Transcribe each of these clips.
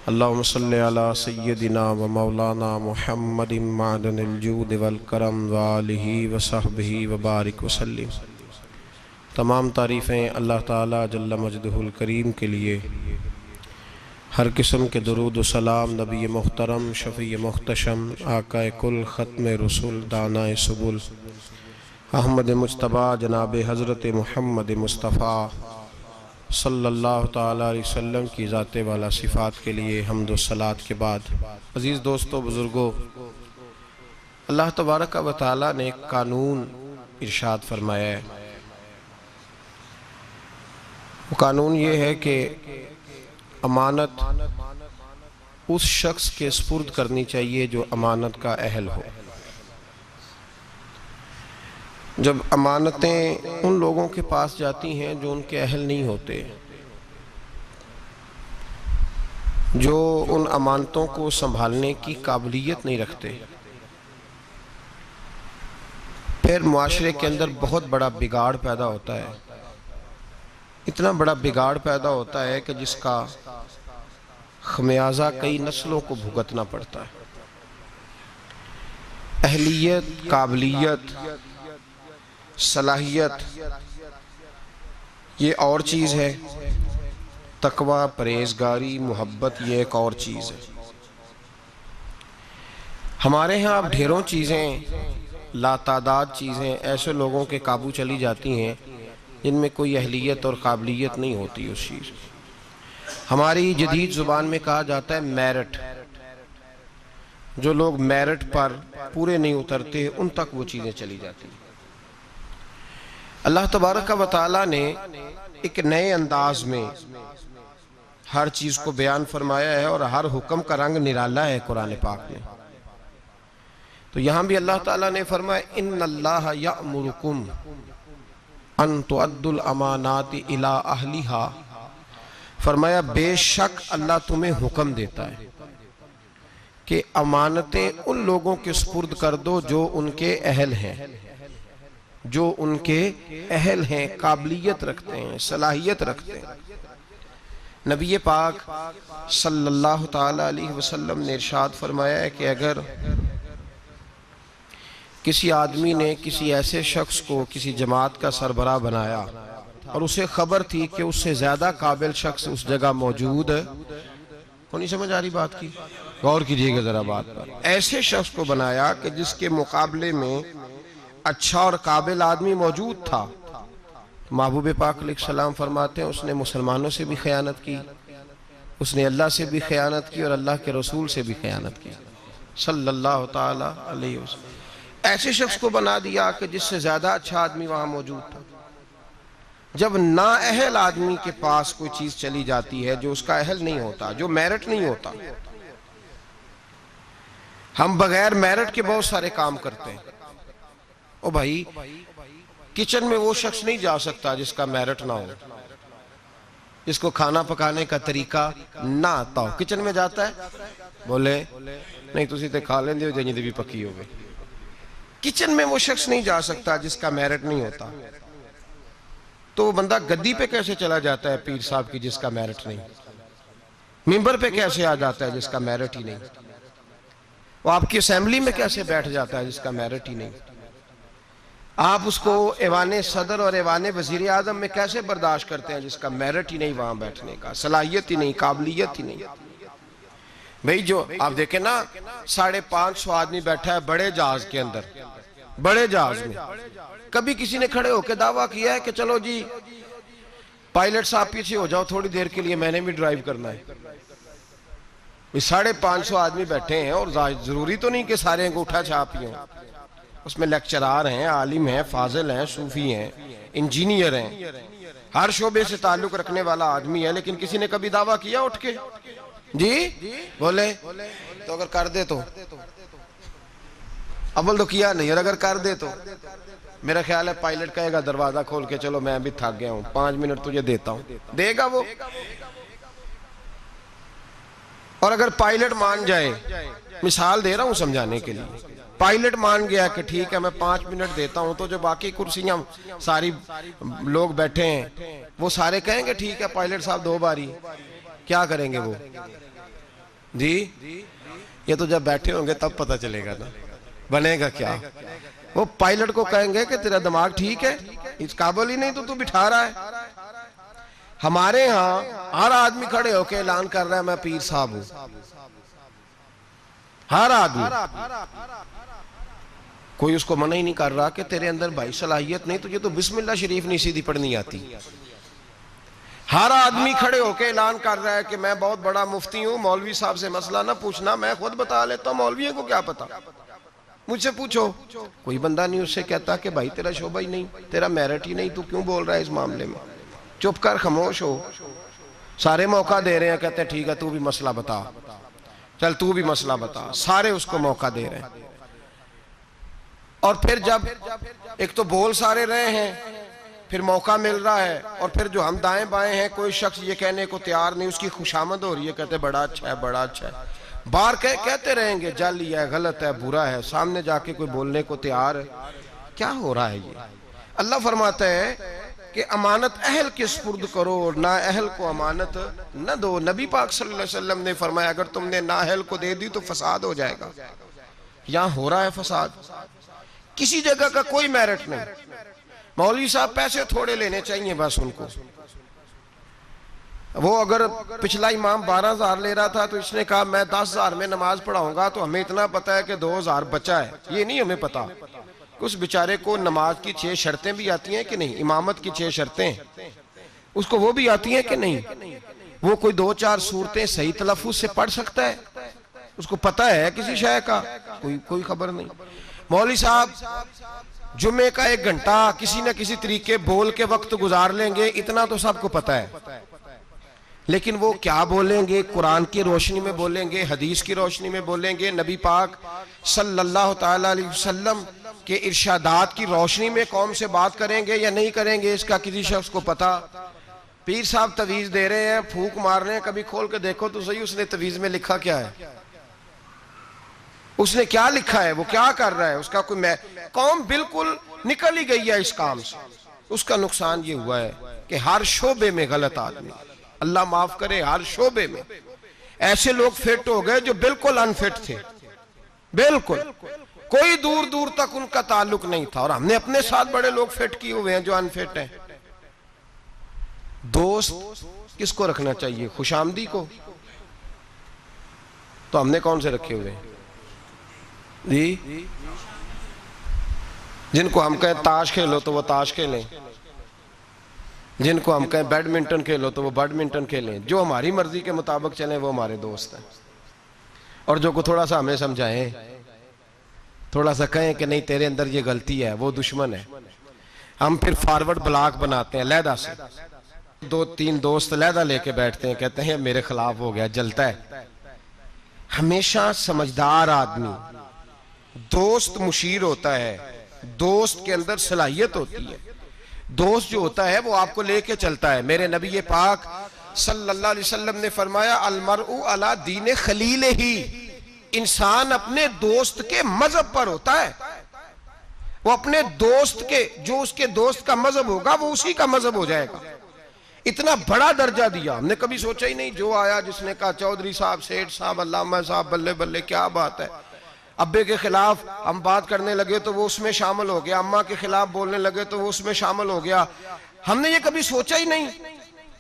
اللہم صلی علی سیدنا و مولانا محمد معدن الجود والکرم وآلہ وصحبہ وبارک وسلم۔ تمام تعریفیں اللہ تعالیٰ جل مجدہ الکریم کے لیے، ہر قسم کے درود و سلام نبی محترم شفیع محتشم آقا کل ختم رسول دانا سبل احمد مجتبیٰ جناب حضرت محمد مصطفیٰ صلی اللہ تعالیٰ علیہ وسلم کی ذات والا صفات کے لیے حمد و صلات کے بعد، عزیز دوستو بزرگو، اللہ تبارک و تعالیٰ نے ایک قانون ارشاد فرمایا ہے۔ وہ قانون یہ ہے کہ امانت اس شخص کے سپرد کرنی چاہیے جو امانت کا اہل ہو۔ جب امانتیں ان لوگوں کے پاس جاتی ہیں جو ان کے اہل نہیں ہوتے، جو ان امانتوں کو سنبھالنے کی قابلیت نہیں رکھتے، پھر معاشرے کے اندر بہت بڑا بگاڑ پیدا ہوتا ہے۔ اتنا بڑا بگاڑ پیدا ہوتا ہے کہ جس کا خمیازہ کئی نسلوں کو بھگتنا پڑتا ہے۔ اہلیت، قابلیت، صلاحیت یہ اور چیز ہے، تقوی، پرہیزگاری، محبت یہ ایک اور چیز ہے۔ ہمارے ہاں اب ڈھیروں چیزیں، لاتعداد چیزیں ایسے لوگوں کے قابو چلی جاتی ہیں جن میں کوئی اہلیت اور قابلیت نہیں ہوتی اس چیز۔ ہماری جدید زبان میں کہا جاتا ہے میرٹ۔ جو لوگ میرٹ پر پورے نہیں اترتے ان تک وہ چیزیں چلی جاتی ہیں۔ اللہ تبارک و تعالیٰ نے ایک نئے انداز میں ہر چیز کو بیان فرمایا ہے اور ہر حکم کا رنگ نرالا ہے قرآن پاک میں۔ تو یہاں بھی اللہ تعالیٰ نے فرمایا ان اللہ یأمرکم ان تؤدوا الامانات الی اہلہا، فرمایا بے شک اللہ تمہیں حکم دیتا ہے کہ امانتیں ان لوگوں کے سپرد کر دو جو ان کے اہل ہیں، جو ان کے اہل ہیں، قابلیت رکھتے ہیں، صلاحیت رکھتے ہیں۔ نبی پاک صلی اللہ تعالیٰ علیہ وسلم نے ارشاد فرمایا ہے کہ اگر کسی آدمی نے کسی ایسے شخص کو کسی جماعت کا سربراہ بنایا اور اسے خبر تھی کہ اس سے زیادہ قابل شخص اس جگہ موجود ہے، کو نہیں سمجھ آ رہی بات کی؟ غور کیجئے گا ذرا بات پر۔ ایسے شخص کو بنایا کہ جس کے مقابلے میں اچھا اور قابل آدمی موجود تھا، محبوب پاک علیہ السلام فرماتے ہیں اس نے مسلمانوں سے بھی خیانت کی، اس نے اللہ سے بھی خیانت کی اور اللہ کے رسول سے بھی خیانت کی صلی اللہ تعالیٰ علیہ وسلم۔ ایسے شخص کو بنا دیا کہ جس سے زیادہ اچھا آدمی وہاں موجود تھا۔ جب نااہل آدمی کے پاس کوئی چیز چلی جاتی ہے جو اس کا اہل نہیں ہوتا، جو میرٹ نہیں ہوتا، ہم بغیر میرٹ کے بہت سارے کام کرتے ہیں۔ او بھائی، کچن میں وہ شخص نہیں جا سکتا جس کا میرٹ نہ ہو، جس کو کھانا پکانے کا طریقہ نہ آتا ہو۔ کچن میں جاتا ہے، بولے نہیں تسی تے کھا لیں دے جنہی دے بھی پکی ہوگے۔ کچن میں وہ شخص نہیں جا سکتا جس کا میرٹ نہیں ہوتا، تو وہ بندہ گدی پہ کیسے چلا جاتا ہے پیر صاحب کی جس کا میرٹ نہیں؟ ممبر پہ کیسے آ جاتا ہے جس کا میرٹ ہی نہیں؟ وہ آپ کی اسمبلی میں کیسے بیٹھ جاتا ہے جس کا میرٹ ہی نہیں؟ آپ اس کو ایوان صدر اور ایوان وزیر اعظم میں کیسے برداشت کرتے ہیں جس کا میرٹ ہی نہیں وہاں بیٹھنے کا، صلاحیت ہی نہیں، قابلیت ہی نہیں؟ بھئی جو آپ دیکھیں نا 550 آدمی بیٹھا ہے بڑے جہاز کے اندر، بڑے جہاز میں، کبھی کسی نے کھڑے ہو کے دعویٰ کیا ہے کہ چلو جی پائلٹ صاحب پیچھے ہو جاؤ تھوڑی دیر کے لیے میں نے بھی ڈرائیو کرنا ہے؟ 550 آدمی بیٹھے ہیں اور ضروری تو نہیں کہ سارے انگوٹھا چھاپ ہی ہوں، اس میں لیکچرار ہیں، عالم ہیں، فاضل ہیں، صوفی ہیں، انجینئر ہیں، ہر شعبے سے تعلق رکھنے والا آدمی ہے، لیکن کسی نے کبھی دعویٰ کیا اٹھ کے؟ جی بولے تو اگر کر دے تو اول تو کیا نہیں، اور اگر کر دے تو میرا خیال ہے پائلٹ کہے گا دروازہ کھول کے چلو میں بھی تھک گیا ہوں 5 منٹ تجھے دیتا ہوں، دے گا وہ؟ اور اگر پائلٹ مان جائے، مثال دے رہا ہوں سمجھانے کے لیے، پائلٹ مان گیا کہ ٹھیک ہے میں 5 منٹ دیتا ہوں، تو جو باقی کرسیاں ساری لوگ بیٹھے ہیں وہ سارے کہیں گے ٹھیک ہے پائلٹ صاحب 2 باری، کیا کریں گے وہ؟ جی یہ تو جب بیٹھے ہوں گے تب پتہ چلے گا نا بنے گا کیا. وہ پائلٹ کو کہیں گے کہ تیرا دماغ ٹھیک ہے, اس قابل ہی نہیں تو بٹھا رہا ہے. ہمارے ہاں ہر آدمی کھڑے ہو کے اعلان کر رہا ہے میں پیر صاحب ہوں, ہر آدمی. کوئی اس کو منع ہی نہیں کر رہا کہ تیرے اندر بھائی صلاحیت نہیں, تجھے تو بسم اللہ شریف نہیں سیدھی پڑھنی آتی. ہر آدمی کھڑے ہو کے اعلان کر رہا ہے کہ میں بہت بڑا مفتی ہوں, مولوی صاحب سے مسئلہ نہ پوچھنا, میں خود بتا لیتا ہوں, مولویوں کو کیا پتا, مجھ سے پوچھو. کوئی بندہ نہیں اس سے کہتا کہ بھائی تیرا شعبہ ہی نہیں, تیرا میرٹ ہی نہیں, تو کیوں بول رہا ہے اس معاملے میں, چپ کر خاموش ہو. سارے موقع دے رہے ہیں, کہتے ہیں ٹھیک ہے تو بھی مسئلہ بتا, چل تو بھی مسئلہ بتا, سارے اس کو موقع دے رہے ہیں. اور پھر جب ایک تو بول سارے رہے ہیں, پھر موقع مل رہا ہے, اور پھر جو ہم دائیں بائیں ہیں کوئی شخص یہ کہنے کو تیار نہیں, اس کی خوشامد ہو رہی ہے, کہتے بڑا اچھا ہے بڑا اچھا ہے, بار کہتے رہیں گے جعلی ہے غلط ہے برا ہے, سامنے جا کے کوئی بولنے کو تیار ہے. کیا ہو رہا ہے یہ؟ اللہ فرماتا ہے کہ امانت اہل کے سپرد کرو اور نا اہل کو امانت نہ دو. نبی پاک صلی اللہ علیہ وسلم نے فرمایا اگر تم نے نا اہل کو دے دی تو فساد ہو جائے گا. یہاں ہو رہا ہے فساد, کسی جگہ کا کوئی میرٹ نہیں. مولوی صاحب پیسے تھوڑے لینے چاہیے بس ان کو. وہ اگر پچھلا امام 12,000 لے رہا تھا تو اس نے کہا میں 10,000 میں نماز پڑھاؤں گا, تو ہمیں اتنا پتا ہے کہ 2,000 بچا ہے, یہ نہیں ہمیں پتا اس بیچارے کو نماز کی 6 شرطیں بھی آتی ہیں کہ نہیں, امامت کی 6 شرطیں اس کو وہ بھی آتی ہیں کہ نہیں, وہ کوئی 2-4 صورتیں صحیح تلفظ سے پڑھ سکتا ہے, اس کو پتا ہے کسی شے کا, کوئی خبر نہیں. مولوی صاحب جمعے کا 1 گھنٹہ کسی نہ کسی طریقے بول کے وقت گزار لیں گے, اتنا تو سب کو پتا ہے, لیکن وہ کیا بولیں گے, قرآن کی روشنی میں بولیں گے, حدیث کی روشنی میں بولیں گے, نبی پاک صلی اللہ تعالی علیہ وسلم کے ارشادات کی روشنی میں قوم سے بات کریں گے یا نہیں کریں گے, اس کا کسی شخص کو پتا. پیر صاحب تویز دے رہے ہیں, پھونک مار رہے ہیں, کبھی کھول کے دیکھو تو صحیح اس نے تویز میں لکھا کیا ہے, اس نے کیا لکھا ہے, وہ کیا کر رہا ہے, اس کا کوئی قوم بالکل نکل ہی گئی ہے اس کام سے. اس کا نقصان یہ ہوا ہے کہ ہر شعبے میں غلط آدمی, اللہ معاف کرے, ہر شعبے میں ایسے لوگ فٹ ہو گئے جو بالکل انفٹ تھے, بالکل کوئی دور دور تک ان کا تعلق نہیں تھا, اور ہم نے اپنے ساتھ بڑے لوگ فٹ کیے ہوئے ہیں جو انفٹ ہیں. دوست کس کو رکھنا چاہیے, خوشامدی کو, تو ہم نے کون سے رکھے ہوئے ہیں جی, جن کو ہم کہیں تاش کھیلو تو وہ تاش کھیلیں, جن کو ہم کہیں بیڈمنٹن کھیلو تو وہ بیڈمنٹن کھیلیں, جو ہماری مرضی کے مطابق چلیں وہ ہمارے دوست ہیں. اور جو کو تھوڑا سا ہمیں سمجھائیں, تھوڑا سا کہیں کہ نہیں تیرے اندر یہ غلطی ہے, وہ دشمن ہے. ہم پھر فارورڈ بلاک بناتے ہیں علیحدہ سے, 2-3 دوست علیحدہ لے کے بیٹھتے ہیں, کہتے ہیں میرے خلاف ہو گیا, جلتا ہے. ہمیشہ سمجھدار آدمی دوست مشیر ہوتا ہے, دوست کے اندر صلاحیت ہوتی ہے, دوست جو ہوتا ہے وہ آپ کو لے کے چلتا ہے. میرے نبی پاک صلی اللہ علیہ وسلم نے فرمایا المرء علی دین خلیلہ ہی, انسان اپنے دوست کے مذہب پر ہوتا ہے, وہ اپنے دوست کے, جو اس کے دوست کا مذہب ہوگا وہ اسی کا مذہب ہو جائے گا. اتنا بڑا درجہ دیا, ہم نے کبھی سوچا ہی نہیں. جو آیا جس نے کہا چودھری صاحب, سیٹھ صاحب, علامہ صاحب, بلے بلے کیا بات ہے, ابے کے خلاف ہم بات کرنے لگے تو وہ اس میں شامل ہو گیا, اماں کے خلاف بولنے لگے تو وہ اس میں شامل ہو گیا. ہم نے یہ کبھی سوچا ہی نہیں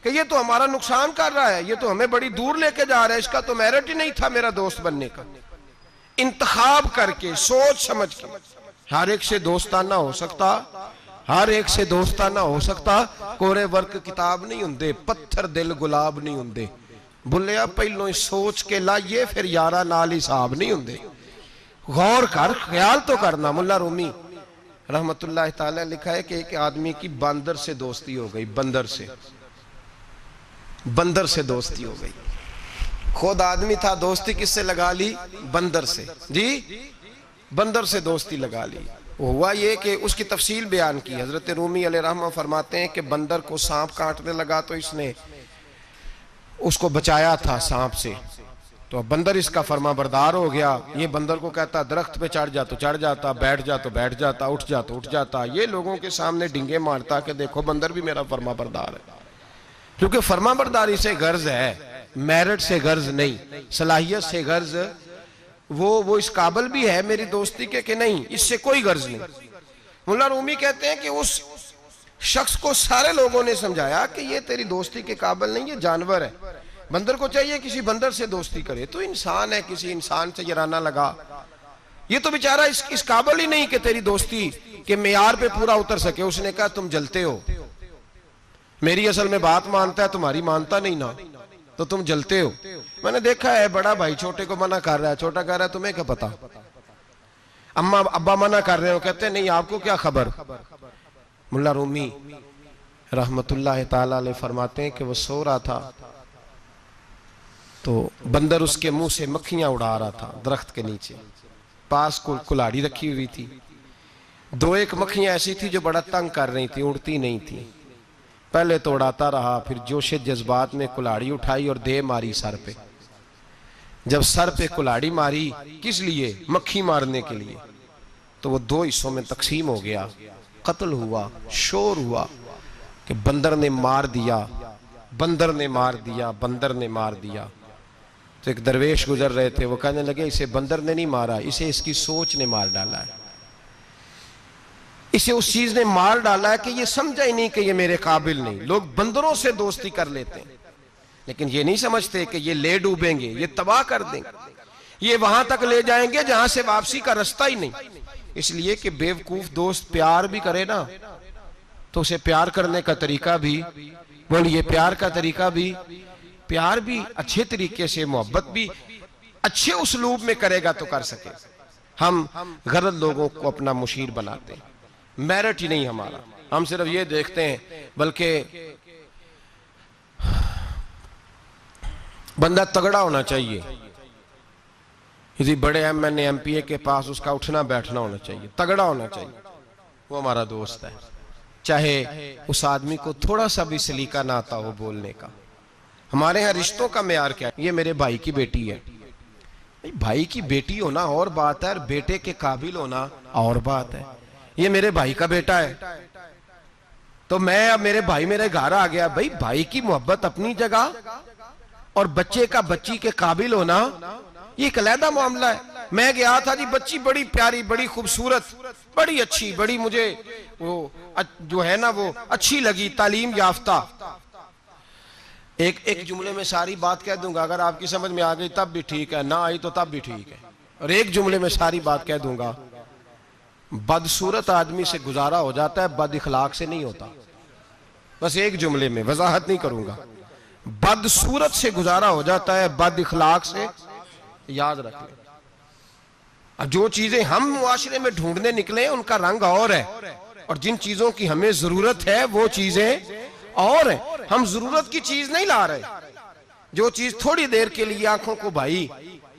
کہ یہ تو ہمارا نقصان کر رہا ہے, یہ تو ہمیں بڑی دور لے کے جا رہا ہے, اس کا تو میرٹ ہی نہیں تھا میرا دوست بننے کا. انتخاب کر کے, سوچ سمجھ کے. ہر ایک سے دوستانہ ہو سکتا, ہر ایک سے دوستانہ ہو سکتا, کورے ورک کتاب نہیں ہوندے, پتھر دل گلاب نہیں ہوندے. بھلیا پہلوں سوچ کے لائیے پھر یارہ نال حساب نہیں ہوندے. غور کر, خیال تو کرنا. ملا رومی رحمت اللہ تعالی لکھا ہے کہ ایک آدمی کی بندر سے دوستی ہو گئی, بندر سے دوستی ہو گئی. خود آدمی تھا, دوستی کس سے لگا لی, بندر سے. جی بندر سے دوستی لگا لی. ہوا یہ کہ اس کی تفصیل بیان کی. حضرت رومی علیہ رحمہ فرماتے ہیں کہ بندر کو سانپ کاٹنے لگا تو اس نے اس کو بچایا تھا سانپ سے, تو بندر اس کا فرما بردار ہو گیا. یہ بندر کو کہتا درخت پہ چڑھ جا تو چڑھ جاتا, بیٹھ جا تو بیٹھ جاتا, اٹھ جا تو اٹھ جاتا. یہ لوگوں کے سامنے ڈنگے مارتا کہ دیکھو بندر بھی میرا فرما بردار ہے, کیونکہ فرما برداری سے غرض ہے میرٹ سے غرض نہیں، صلاحیت سے غرض وہ اس قابل بھی ہے میری دوستی کے کہ نہیں، اس سے کوئی غرض نہیں۔ مولا رومی کہتے ہیں کہ اس شخص کو سارے لوگوں نے سمجھایا کہ یہ تیری دوستی کے قابل نہیں، یہ جانور ہے، بندر کو چاہیے کسی بندر سے دوستی کرے، تو انسان ہے، کسی انسان سے یارانہ لگا، یہ تو بیچارہ اس قابل ہی نہیں کہ تیری دوستی کے معیار پہ پورا اتر سکے۔ اس نے کہا تم جلتے ہو، میری اصل میں بات مانتا ہے، تمہاری مانتا نہیں نا، تو تم جلتے ہو۔ میں نے دیکھا ہے بڑا بھائی چھوٹے کو منع کر رہا ہے، چھوٹا کہہ رہا ہے تمہیں کیا پتا، اماں ابا منع کر رہے ہو، کہتے ہیں نہیں آپ کو کیا خبر۔ مولا رومی رحمت اللہ تعالی علیہ فرماتے ہیں کہ وہ سو رہا تھا تو بندر اس کے منہ سے مکھیاں اڑا رہا تھا درخت کے نیچے، پاس کلاڑی رکھی ہوئی تھی، دو ایک مکھیاں ایسی تھی جو بڑا تنگ کر رہی تھی، اڑتی نہیں تھی، پہلے تو اڑاتا رہا، پھر جوش جذبات میں کلاڑی اٹھائی اور دے ماری سر پہ۔ جب سر پہ کلاڑی ماری، کس لیے؟ مکھی مارنے کے لیے، تو وہ دو حصوں میں تقسیم ہو گیا، قتل ہوا، شور ہوا کہ بندر نے مار دیا، بندر نے مار دیا، بندر نے مار دیا۔ تو ایک درویش گزر رہے تھے، وہ کہنے لگے اسے بندر نے نہیں مارا، اسے اس کی سوچ نے مار ڈالا ہے، اسے اس چیز نے مار ڈالا ہے کہ یہ سمجھا ہی نہیں کہ یہ میرے قابل نہیں۔ لوگ بندروں سے دوستی کر لیتے ہیں لیکن یہ نہیں سمجھتے کہ یہ لے ڈوبیں گے، یہ تباہ کر دیں گے، یہ وہاں تک لے جائیں گے جہاں سے واپسی کا رستہ ہی نہیں۔ اس لیے کہ بیوقوف دوست پیار بھی کرے نا تو اسے پیار کرنے کا طریقہ بھی، بولیے پیار کا طریقہ بھی، پیار بھی اچھے طریقے سے، محبت بھی اچھے اسلوب میں کرے گا تو کر سکے۔ ہم غلط لوگوں کو اپنا مشیر بناتے ہیں، میرٹ ہی نہیں ہمارا، ہم صرف یہ دیکھتے ہیں، بلکہ بندہ تگڑا ہونا چاہیے، کسی بڑے M N A M P A کے پاس اس کا اٹھنا بیٹھنا ہونا چاہیے، تگڑا ہونا چاہیے، وہ ہمارا دوست ہے، چاہے اس آدمی کو تھوڑا سا بھی سلیقہ نہ آتا ہو بولنے کا۔ ہمارے ہاں رشتوں کا معیار کیا ہے؟ یہ میرے بھائی کی بیٹی ہے، بھائی کی بیٹی ہونا اور بات ہے، اور بیٹے کے قابل ہونا اور بات ہے۔ یہ میرے بھائی کا بیٹا ہے تو میں اب میرے بھائی میرے گھر آ گیا، بھائی بھائی کی محبت اپنی جگہ اور بچے کا بچی کے قابل ہونا یہ ایک علیحدہ معاملہ ہے۔ میں گیا تھا جی، بچی بڑی پیاری، بڑی خوبصورت، بڑی اچھی، بڑی مجھے وہ جو ہے نا وہ اچھی لگی، تعلیم یافتہ۔ ایک جملے میں ساری بات کہہ دوں گا، اگر آپ کی سمجھ میں آ گئی تب بھی ٹھیک ہے، نہ آئی تو تب بھی ٹھیک ہے، اور ایک جملے میں ساری بات کہہ دوں گا، بدصورت آدمی سے گزارا ہو جاتا ہے، بد اخلاق سے نہیں ہوتا۔ بس ایک جملے میں، وضاحت نہیں کروں گا، بدصورت سے گزارا ہو جاتا ہے، بد اخلاق سے یاد رکھ لیں۔ اب جو چیزیں ہم معاشرے میں ڈھونڈنے نکلے ان کا رنگ اور ہے، اور جن چیزوں کی ہمیں ضرورت ہے وہ چیزیں اور ہیں۔ ہم ضرورت کی چیز نہیں لا رہے، جو چیز تھوڑی دیر کے لیے آنکھوں کو بھائی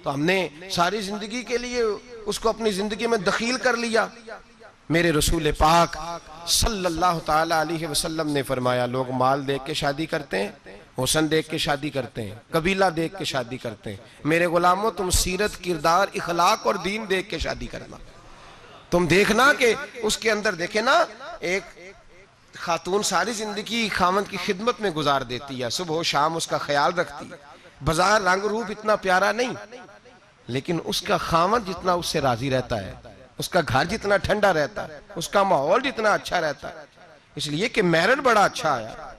تو ہم نے ساری زندگی کے لیے اس کو اپنی زندگی میں دخیل کر لیا۔ میرے رسول پاک صلی اللہ تعالی علیہ وسلم نے فرمایا، لوگ مال دیکھ کے شادی کرتے ہیں، حسن دیکھ کے شادی کرتے ہیں، قبیلہ دیکھ کے شادی کرتے ہیں، میرے غلاموں تم سیرت، کردار، اخلاق اور دین دیکھ کے شادی کرنا۔ تم دیکھنا کہ اس کے اندر دیکھے نا، ایک خاتون ساری زندگی خاوند کی خدمت میں گزار دیتی ہے، صبح و شام اس کا خیال رکھتی ہے، بظاہر رنگ روپ اتنا پیارا نہیں لیکن اس کا خاوند جتنا اس سے راضی رہتا ہے، اس کا گھر جتنا ٹھنڈا رہتا ہے، اس کا ماحول جتنا اچھا رہتا ہے، اس لیے کہ میرٹ بڑا اچھا آیا۔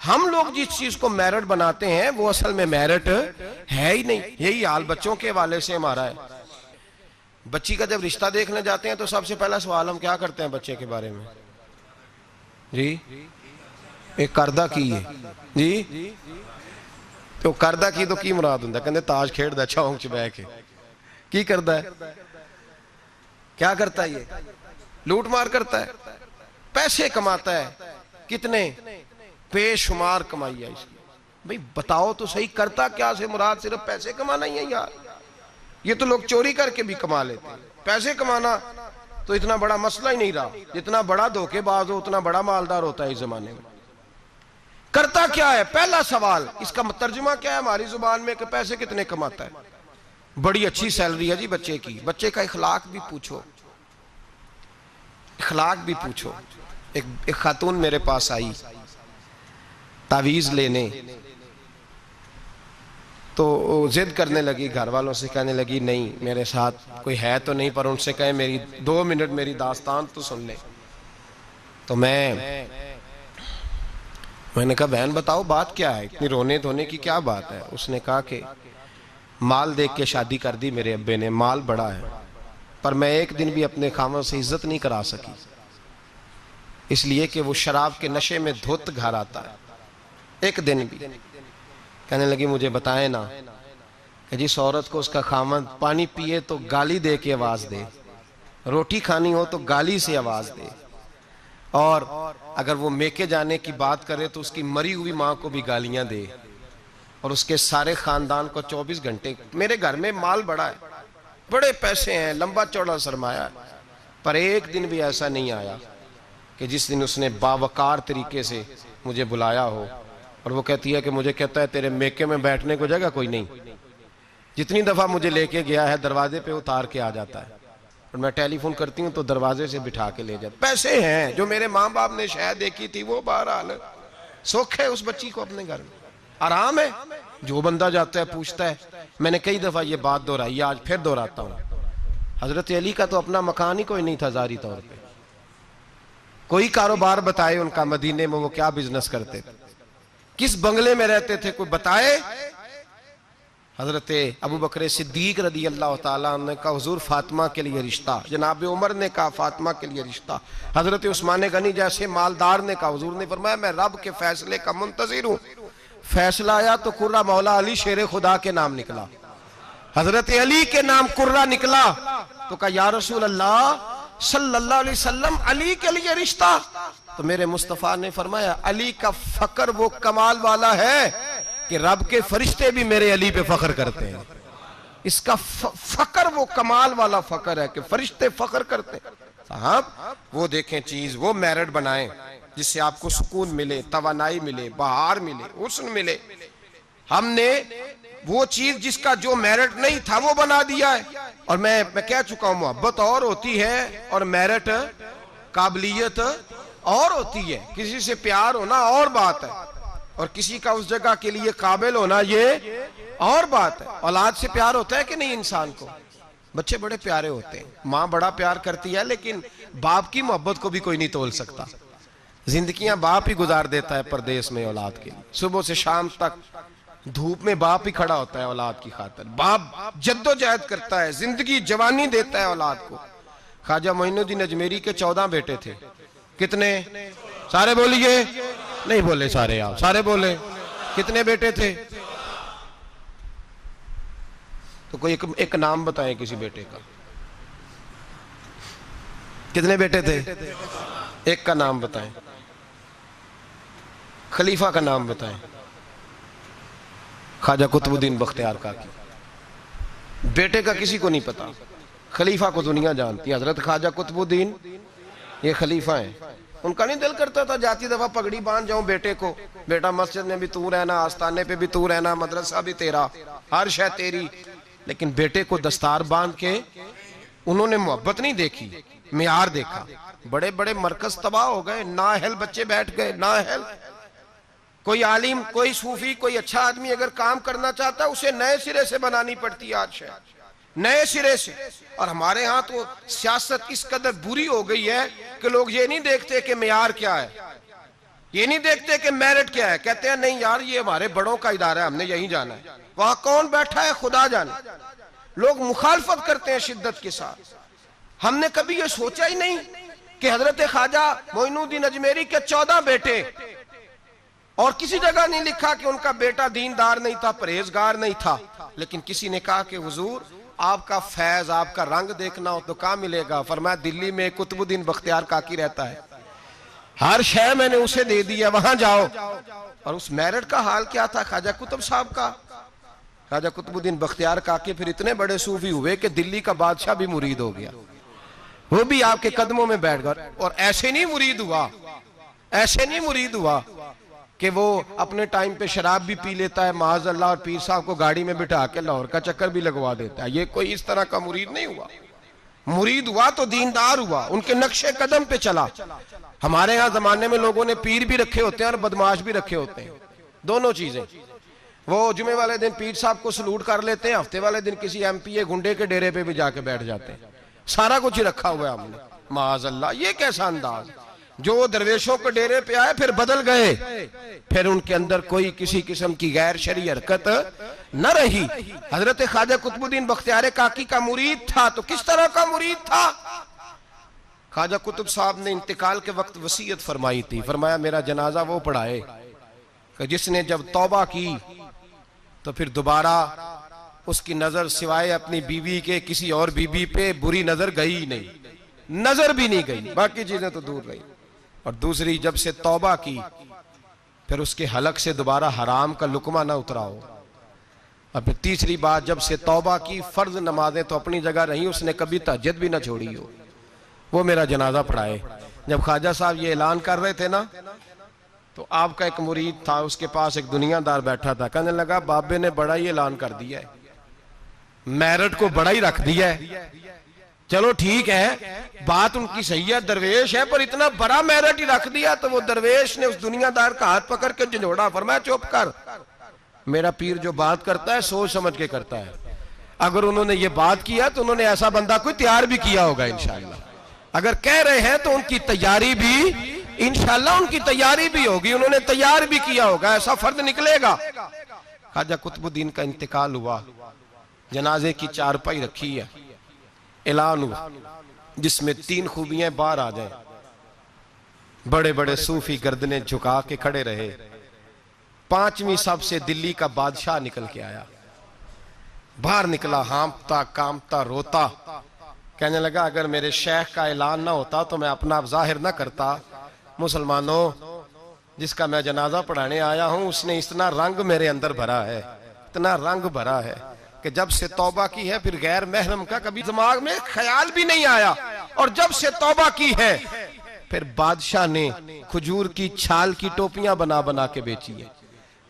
ہم لوگ جس چیز کو میرٹ بناتے ہیں وہ اصل میں میرٹ ہے ہی نہیں۔ یہی حال بچوں کے حوالے سے ہمارا ہے۔ بچی کا جب رشتہ دیکھنے جاتے ہیں تو سب سے پہلا سوال ہم کیا کرتے ہیں بچے کے بارے میں؟ جی ایک کردہ کی ہے جی، تو کردہ کی تو کی مراد ہوں کہندے تاج کھیڑ دا چونک چ بہ کے کی کردا ہے؟ کیا کرتا ہے؟ یہ لوٹ مار کرتا ہے، پیسے کماتا ہے، کتنے بے شمار کمائی ہے اس کی۔ بھئی بتاؤ تو صحیح، کرتا کیا سے مراد صرف پیسے کمانا ہی ہے یار؟ یہ تو لوگ چوری کر کے بھی کما لیتے ہیں، پیسے کمانا تو اتنا بڑا مسئلہ ہی نہیں رہا۔ جتنا بڑا دھوکے باز ہو اتنا بڑا مالدار ہوتا ہے اس زمانے میں۔ کرتا کیا ہے؟ پہلا سوال، اس کا ترجمہ کیا ہے ہماری زبان میں کہ پیسے کتنے کماتا ہے؟ بڑی اچھی سیلری ہے جی بچے کی، بچے کا اخلاق بھی پوچھو، اخلاق بھی پوچھو۔ ایک خاتون میرے پاس آئی تعویذ لینے، تو ضد کرنے لگی، گھر والوں سے کہنے لگی نہیں میرے ساتھ کوئی ہے تو نہیں، پر ان سے کہیں میری 2 منٹ میری داستان تو سن لیں۔ تو میں نے کہا بہن بتاؤ بات کیا ہے، اتنی رونے دھونے کی کیا بات ہے؟ اس نے کہا کہ مال دیکھ کے شادی کر دی میرے ابے نے، مال بڑا ہے، پر میں ایک دن بھی اپنے خاوند سے عزت نہیں کرا سکی، اس لیے کہ وہ شراب کے نشے میں دھوت گھر آتا ہے، ایک دن بھی۔ کہنے لگی مجھے بتائیں نا کہ جس عورت کو اس کا خاوند پانی پیے تو گالی دے کے آواز دے، روٹی کھانی ہو تو گالی سے آواز دے، اور اگر وہ میکے جانے کی بات کرے تو اس کی مری ہوئی ماں کو بھی گالیاں دے، اور اس کے سارے خاندان کو 24 گھنٹے، میرے گھر میں مال بڑا ہے، بڑے پیسے ہیں، لمبا چوڑا سرمایہ ہے، پر ایک دن بھی ایسا نہیں آیا کہ جس دن اس نے باوقار طریقے سے مجھے بلایا ہو۔ اور وہ کہتی ہے کہ مجھے کہتا ہے تیرے میکے میں بیٹھنے کو جگہ کوئی نہیں، جتنی دفعہ مجھے لے کے گیا ہے دروازے پہ اتار کے آ جاتا ہے، اور میں ٹیلی فون کرتی ہوں تو دروازے سے بٹھا کے لے جاتا۔ پیسے ہیں جو میرے ماں باپ نے شاید دیکھی تھی، وہ بہرحال سکھ ہے اس بچی کو اپنے گھر میں، آرام ہے۔ جو بندہ جاتا ہے پوچھتا ہے، میں نے کئی دفعہ یہ بات دہرائی، آج پھر دہراتا ہوں، حضرت علی کا تو اپنا مکان ہی کوئی نہیں تھا ظاہری طور پہ، کوئی کاروبار بتائے ان کا مدینے میں وہ کیا بزنس کرتے تھے، کس بنگلے میں رہتے تھے، کوئی بتائے؟ حضرت ابو بکر صدیق رضی اللہ تعالیٰ عنہ نے کہا حضور فاطمہ کے لیے رشتہ، جناب عمر نے کہا فاطمہ کے لیے رشتہ، حضرت عثمان غنی جیسے مالدار نے کہا، حضور نے فرمایا میں رب کے فیصلے کا منتظر ہوں۔ فیصلہ آیا تو قرہ مولا علی شیر خدا کے نام نکلا، حضرت علی کے نام قرہ نکلا، تو کہا یا رسول اللہ صلی اللہ علیہ وسلم علی کے لیے رشتہ؟ تو میرے مصطفیٰ نے فرمایا علی کا فخر وہ کمال والا ہے کہ رب کے فرشتے بھی میرے علی پہ فخر کرتے ہیں، اس کا فخر وہ کمال والا فخر ہے کہ فرشتے فخر کرتے ہیں۔ صاحب وہ دیکھیں چیز، وہ میرٹ بنائیں جس سے آپ کو سکون ملے، توانائی ملے، بہار ملے، حسن ملے۔ ہم نے وہ چیز جس کا جو میرٹ نہیں تھا وہ بنا دیا ہے، اور میں کہہ چکا ہوں محبت اور ہوتی ہے اور میرٹ قابلیت اور ہوتی ہے، کسی سے پیار ہونا اور بات ہے، اور کسی کا اس جگہ کے لیے قابل ہونا یہ اور بات ہے۔ اولاد سے پیار ہوتا ہے کہ نہیں انسان کو؟ بچے بڑے پیارے ہوتے ہیں، ماں بڑا پیار کرتی ہے، لیکن باپ کی محبت کو بھی کوئی نہیں تول سکتا۔ زندگیاں باپ ہی گزار دیتا ہے پردیس میں اولاد کے لیے، صبح سے شام تک دھوپ میں باپ ہی کھڑا ہوتا ہے اولاد کی خاطر، باپ جد و جہد کرتا ہے، زندگی جوانی دیتا ہے اولاد کو۔ خواجہ معین الدین اجمیری کے 14 بیٹے تھے، کتنے؟ سارے بولیے، نہیں بولے سارے، آپ سارے بولے، کتنے بیٹے تھے؟ تو کوئی ایک نام بتائیں کسی بیٹے کا، کتنے بیٹے تھے؟ ایک کا نام بتائیں، خلیفہ کا نام بتائیں۔ خواجہ قطب الدین بختیار کاکی، بیٹے کا کسی کو نہیں پتا، خلیفہ کو دنیا جانتی ہے، حضرت خواجہ قطب الدین یہ خلیفہ ہیں۔ ان کا نہیں دل کرتا تھا جاتی دفعہ پگڑی باندھ جاؤں بیٹے کو، بیٹا مسجد میں بھی تو رہنا، آستانے پہ بھی تو رہنا، مدرسہ بھی تیرا، ہر شے تیری، لیکن بیٹے کو دستار باندھ کے انہوں نے محبت نہیں دیکھی، معیار دیکھا۔ بڑے بڑے مرکز تباہ ہو گئے، نااہل بچے بیٹھ گئے، نااہل۔ کوئی عالم، کوئی صوفی، کوئی اچھا آدمی اگر کام کرنا چاہتا ہے اسے نئے سرے سے بنانی پڑتی ہے آج شاید، نئے سرے سے۔ اور ہمارے ہاں تو سیاست اس قدر بری ہو گئی ہے کہ لوگ یہ نہیں دیکھتے کہ معیار کیا ہے، یہ نہیں دیکھتے کہ میرٹ کیا ہے، کہتے ہیں نہیں یار یہ ہمارے بڑوں کا ادارہ ہے، ہم نے یہیں جانا ہے، وہاں کون بیٹھا ہے خدا جانے۔ لوگ مخالفت کرتے ہیں شدت کے ساتھ۔ ہم نے کبھی یہ سوچا ہی نہیں کہ حضرت خواجہ معین الدین اجمیری کے 14 بیٹے، اور کسی جگہ نہیں لکھا کہ ان کا بیٹا دیندار نہیں تھا، پرہیزگار نہیں تھا، لیکن کسی نے کہا کہ حضور آپ کا فیض، آپ کا رنگ دیکھنا ہو تو کہاں ملے گا؟ فرمایا دلی میں قطب الدین بختیار کاکی رہتا ہے، ہر شے میں نے اسے دے دی ہے، وہاں جاؤ۔ اور اس میرٹ کا حال کیا تھا خواجہ قطب صاحب کا؟ خواجہ قطب الدین بختیار کاکی پھر اتنے بڑے صوفی ہوئے کہ دلی کا بادشاہ بھی مرید ہو گیا، وہ بھی آپ کے قدموں میں بیٹھ گیا۔ اور ایسے نہیں مرید ہوا، ایسے نہیں مرید ہوا کہ وہ اپنے ٹائم پہ شراب بھی پی لیتا ہے معاذ اللہ، اور پیر صاحب کو گاڑی میں بٹھا کے لاہور کا چکر بھی لگوا دیتا ہے، یہ کوئی اس طرح کا مرید نہیں ہوا۔ مرید ہوا تو دیندار ہوا، ان کے نقش قدم پہ چلا۔ ہمارے ہاں زمانے میں لوگوں نے پیر بھی رکھے ہوتے ہیں اور بدماش بھی رکھے ہوتے ہیں، دونوں چیزیں۔ وہ جمعے والے دن پیر صاحب کو سلوٹ کر لیتے ہیں، ہفتے والے دن کسی ایم پی اے گنڈے کے ڈیرے پہ بھی جا کے بیٹھ جاتے ہیں، سارا کچھ ہی رکھا ہوا ہے ہم نے، معاذ اللہ۔ یہ کیسا انداز، جو درویشوں کے ڈیرے پہ آئے پھر بدل گئے، پھر ان کے اندر کوئی کسی قسم کی غیر شرعی حرکت نہ رہی۔ حضرت خواجہ قطب الدین بختیار کاکی کا مرید تھا تو کس طرح کا مرید تھا؟ خواجہ قطب صاحب نے انتقال کے وقت وصیت فرمائی تھی، فرمایا میرا جنازہ وہ پڑھائے کہ جس نے جب توبہ کی تو پھر دوبارہ اس کی نظر سوائے اپنی بیوی کے کسی اور بیوی پہ بری نظر گئی ہی نہیں، نظر بھی نہیں گئی، باقی چیزیں تو دور رہی۔ اور دوسری، جب سے توبہ کی پھر اس کے حلق سے دوبارہ حرام کا لقمہ نہ اترا ہو۔ اور پھر تیسری بات، جب سے توبہ کی فرض نمازیں تو اپنی جگہ رہیں، اس نے کبھی تہجد بھی نہ چھوڑی ہو، وہ میرا جنازہ پڑھائے۔ جب خواجہ صاحب یہ اعلان کر رہے تھے نا تو آپ کا ایک مرید تھا، اس کے پاس ایک دنیا دار بیٹھا تھا، کہنے لگا بابے نے بڑا ہی اعلان کر دیا ہے، میرٹ کو بڑا ہی رکھ دیا ہے۔ چلو ٹھیک ہے، بات ان کی صحیح ہے، درویش ہے، پر اتنا بڑا میرٹ ہی رکھ دیا۔ تو وہ درویش نے اس دنیا دار کا ہاتھ پکڑ کے جھنجھوڑا، فرمایا چپ کر، میرا پیر جو بات کرتا ہے سوچ سمجھ کے کرتا ہے، اگر انہوں نے یہ بات کیا تو انہوں نے ایسا بندہ کوئی تیار بھی کیا ہوگا انشاءاللہ، اگر کہہ رہے ہیں تو ان کی تیاری بھی انشاءاللہ ان کی تیاری بھی ہوگی، انہوں نے تیار بھی کیا ہوگا، ایسا فرد نکلے گا۔ خواجہ قطب الدین کا انتقال ہوا، جنازے کی چارپائی رکھی ہے، اعلان ہوا جس میں 3 خوبیاں باہر آ جائیں۔ بڑے بڑے صوفی گردنیں جھکا کے کھڑے رہے۔ 5ویں سب سے دلی کا بادشاہ نکل کے آیا، باہر نکلا، ہانپتا کامتا روتا، کہنے لگا اگر میرے شیخ کا اعلان نہ ہوتا تو میں اپنا ظاہر نہ کرتا۔ مسلمانوں، جس کا میں جنازہ پڑھانے آیا ہوں اس نے اتنا رنگ میرے اندر بھرا ہے، اتنا رنگ بھرا ہے کہ جب سے توبہ کی ہے پھر غیر محرم کا کبھی دماغ میں خیال بھی نہیں آیا، اور جب سے توبہ کی ہے پھر بادشاہ نے کھجور کی چھال کی ٹوپیاں بنا بنا کے بیچی ہے،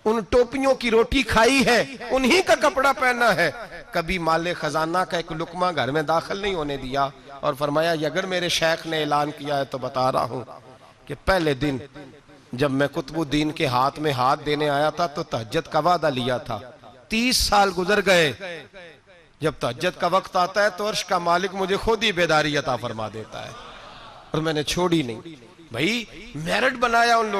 ان ٹوپیوں کی روٹی کھائی ہے، انہی کا کپڑا پہنا ہے، کبھی مال خزانہ کا ایک لقمہ گھر میں داخل نہیں ہونے دیا۔ اور فرمایا اگر میرے شیخ نے اعلان کیا ہے تو بتا رہا ہوں کہ پہلے دن جب میں قطب الدین کے ہاتھ میں ہاتھ دینے آیا تھا تو تہجد کا وعدہ لیا تھا، 30 سال گزر گئے، جب تہجد کا وقت آتا ہے تو عرش کا مالک مجھے خود ہی بیداری عطا فرما دیتا ہے، اور میں نے چھوڑی نہیں۔ بھائی میرٹ بنایا ان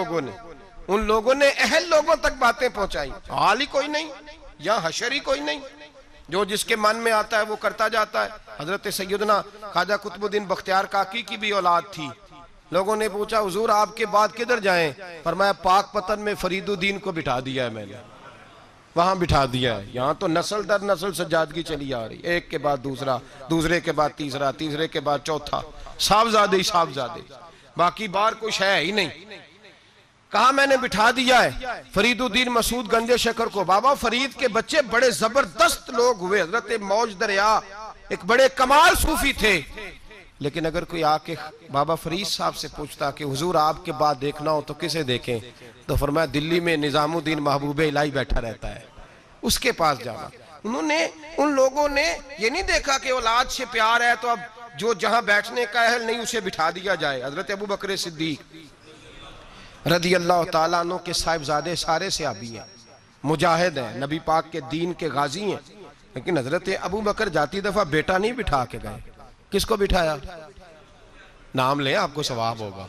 لوگوں نے اہل لوگوں تک باتیں پہنچائی، حال ہی کوئی نہیں، یا حشر ہی کوئی نہیں، جو جس کے من میں آتا ہے وہ کرتا جاتا ہے۔ حضرت سیدنا خواجہ قطب الدین بختیار کاکی کی بھی اولاد تھی، لوگوں نے پوچھا حضور آپ کے بعد کدھر جائیں؟ فرمایا پاک پتن میں فرید الدین کو بٹھا دیا ہے میں نے، وہاں بٹھا دیا ہے، یہاں تو نسل در نسل سجادگی چلی آ رہی، ایک کے بعد دوسرا، دوسرے کے بعد تیسرا، تیسرے کے بعد چوتھا، صاحبزادے ہی صاحبزادے، باقی بار کچھ ہے ہی نہیں۔ کہا میں نے بٹھا دیا ہے فرید الدین مسعود گنج شکر کو۔ بابا فرید کے بچے بڑے زبردست لوگ ہوئے، حضرت موج دریا ایک بڑے کمال صوفی تھے، لیکن اگر کوئی آ کے بابا فرید صاحب سے پوچھتا کہ حضور آپ کے بعد دیکھنا ہو تو کسے دیکھیں، تو فرمایا دلی میں نظام الدین محبوب الہی بیٹھا رہتا ہے، اس کے پاس جانا۔ ان لوگوں نے یہ نہیں دیکھا کہ اولاد سے پیار ہے تو اب جو جہاں بیٹھنے کا اہل نہیں اسے بٹھا دیا جائے۔ حضرت ابو بکر صدیق رضی اللہ تعالیٰ عنہ کے صاحبزادے سارے صحابی ہیں، مجاہد ہیں، نبی پاک کے دین کے غازی ہیں، لیکن حضرت ابو بکر جاتی دفعہ بیٹا نہیں بٹھا کے گئے، کس کو بٹھایا؟ نام لیں آپ کو ثواب ہوگا،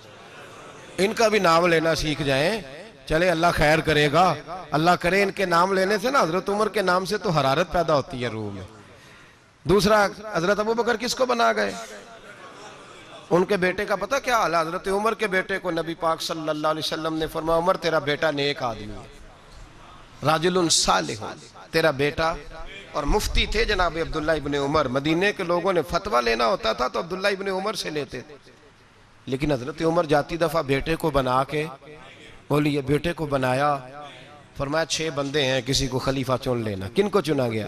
ان کا بھی نام لینا سیکھ جائیں، چلے اللہ خیر کرے گا، اللہ کرے ان کے نام لینے سے نا حضرت عمر کے نام سے تو حرارت پیدا ہوتی ہے روح میں۔ دوسرا حضرت ابو بکر کس کو بنا گئے؟ ان کے بیٹے کا پتہ کیا حال ہے؟ حضرت عمر کے بیٹے کو نبی پاک صلی اللہ علیہ وسلم نے فرمایا عمر تیرا بیٹا نیک آدمی ہے، راجل صالح، تیرا بیٹا، اور مفتی تھے جناب عبداللہ ابن عمر، مدینے کے لوگوں نے فتویٰ لینا ہوتا تھا تو عبداللہ ابن عمر سے لیتے تھے، لیکن حضرت عمر جاتی دفعہ بیٹے کو بنا کے بولی یہ بیٹے کو بنایا، فرمایا 6 بندے ہیں کسی کو خلیفہ چن لینا۔ کن کو چنا گیا؟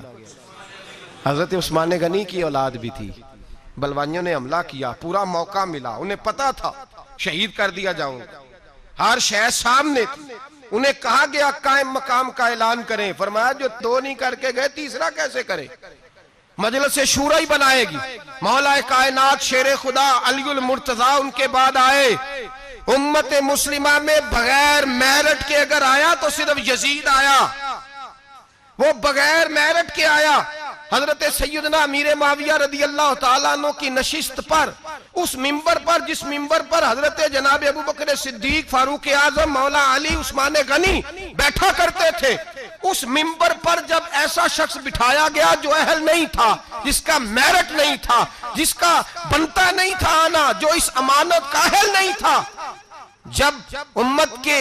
حضرت عثمان غنی کی اولاد بھی تھی، بلوانیوں نے حملہ کیا، پورا موقع ملا، انہیں پتا تھا شہید کر دیا جاؤں گا، ہر شے سامنے تھی، انہیں کہا گیا قائم مقام کا اعلان کریں، فرمایا جو 2 نہیں کر کے گئے تیسرا کیسے کرے؟ مجلس شورا ہی بنائے گی، مولا کائنات شیر خدا علی المرتضیٰ ان کے بعد آئے، امت مسلمہ میں بغیر میرٹ کے اگر آیا تو صرف یزید آیا، وہ بغیر میرٹ کے آیا. حضرت سیدنا امیر معاویہ رضی اللہ تعالیٰ عنہ کی نشست پر، اس منبر پر جس منبر پر حضرت جناب ابو بکر صدیق، فاروق اعظم، مولا علی، عثمان غنی بیٹھا کرتے تھے، اس منبر پر جب ایسا شخص بٹھایا گیا جو اہل نہیں تھا، جس کا میرٹ نہیں تھا، جس کا بنتا نہیں تھا آنا، جو اس امانت کا اہل نہیں تھا، جب امت کے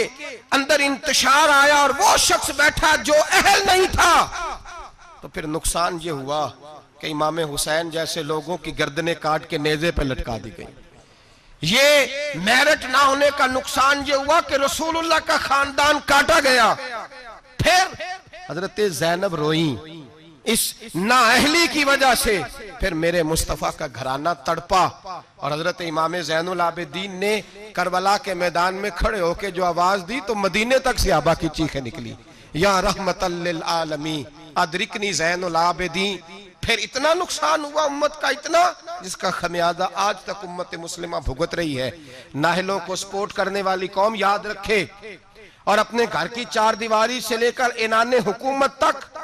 اندر انتشار آیا اور وہ شخص بیٹھا جو اہل نہیں تھا، تو پھر نقصان یہ ہوا کہ امام حسین جیسے لوگوں کی گردنیں کاٹ کے نیزے پہ لٹکا دی گئی. یہ میرٹ نہ ہونے کا نقصان یہ ہوا کہ رسول اللہ کا خاندان کاٹا گیا. پھر حضرت زینب روئیں اس نااہلی کی وجہ سے. پھر میرے مصطفیٰ کا گھرانہ تڑپا اور حضرت امام زین العابدین نے کربلا کے میدان میں کھڑے ہو کے جو آواز دی تو مدینے تک صحابہ کی چیخیں نکلی، یا رحمت للعالمین ادرکنی زین العابدین. پھر اتنا نقصان ہوا امت کا، اتنا جس کا خمیازہ آج تک امت مسلمہ بھگت رہی ہے. نااہلوں کو سپورٹ کرنے والی قوم یاد رکھے، اور اپنے گھر کی چار دیواری سے لے کر اعلان حکومت تک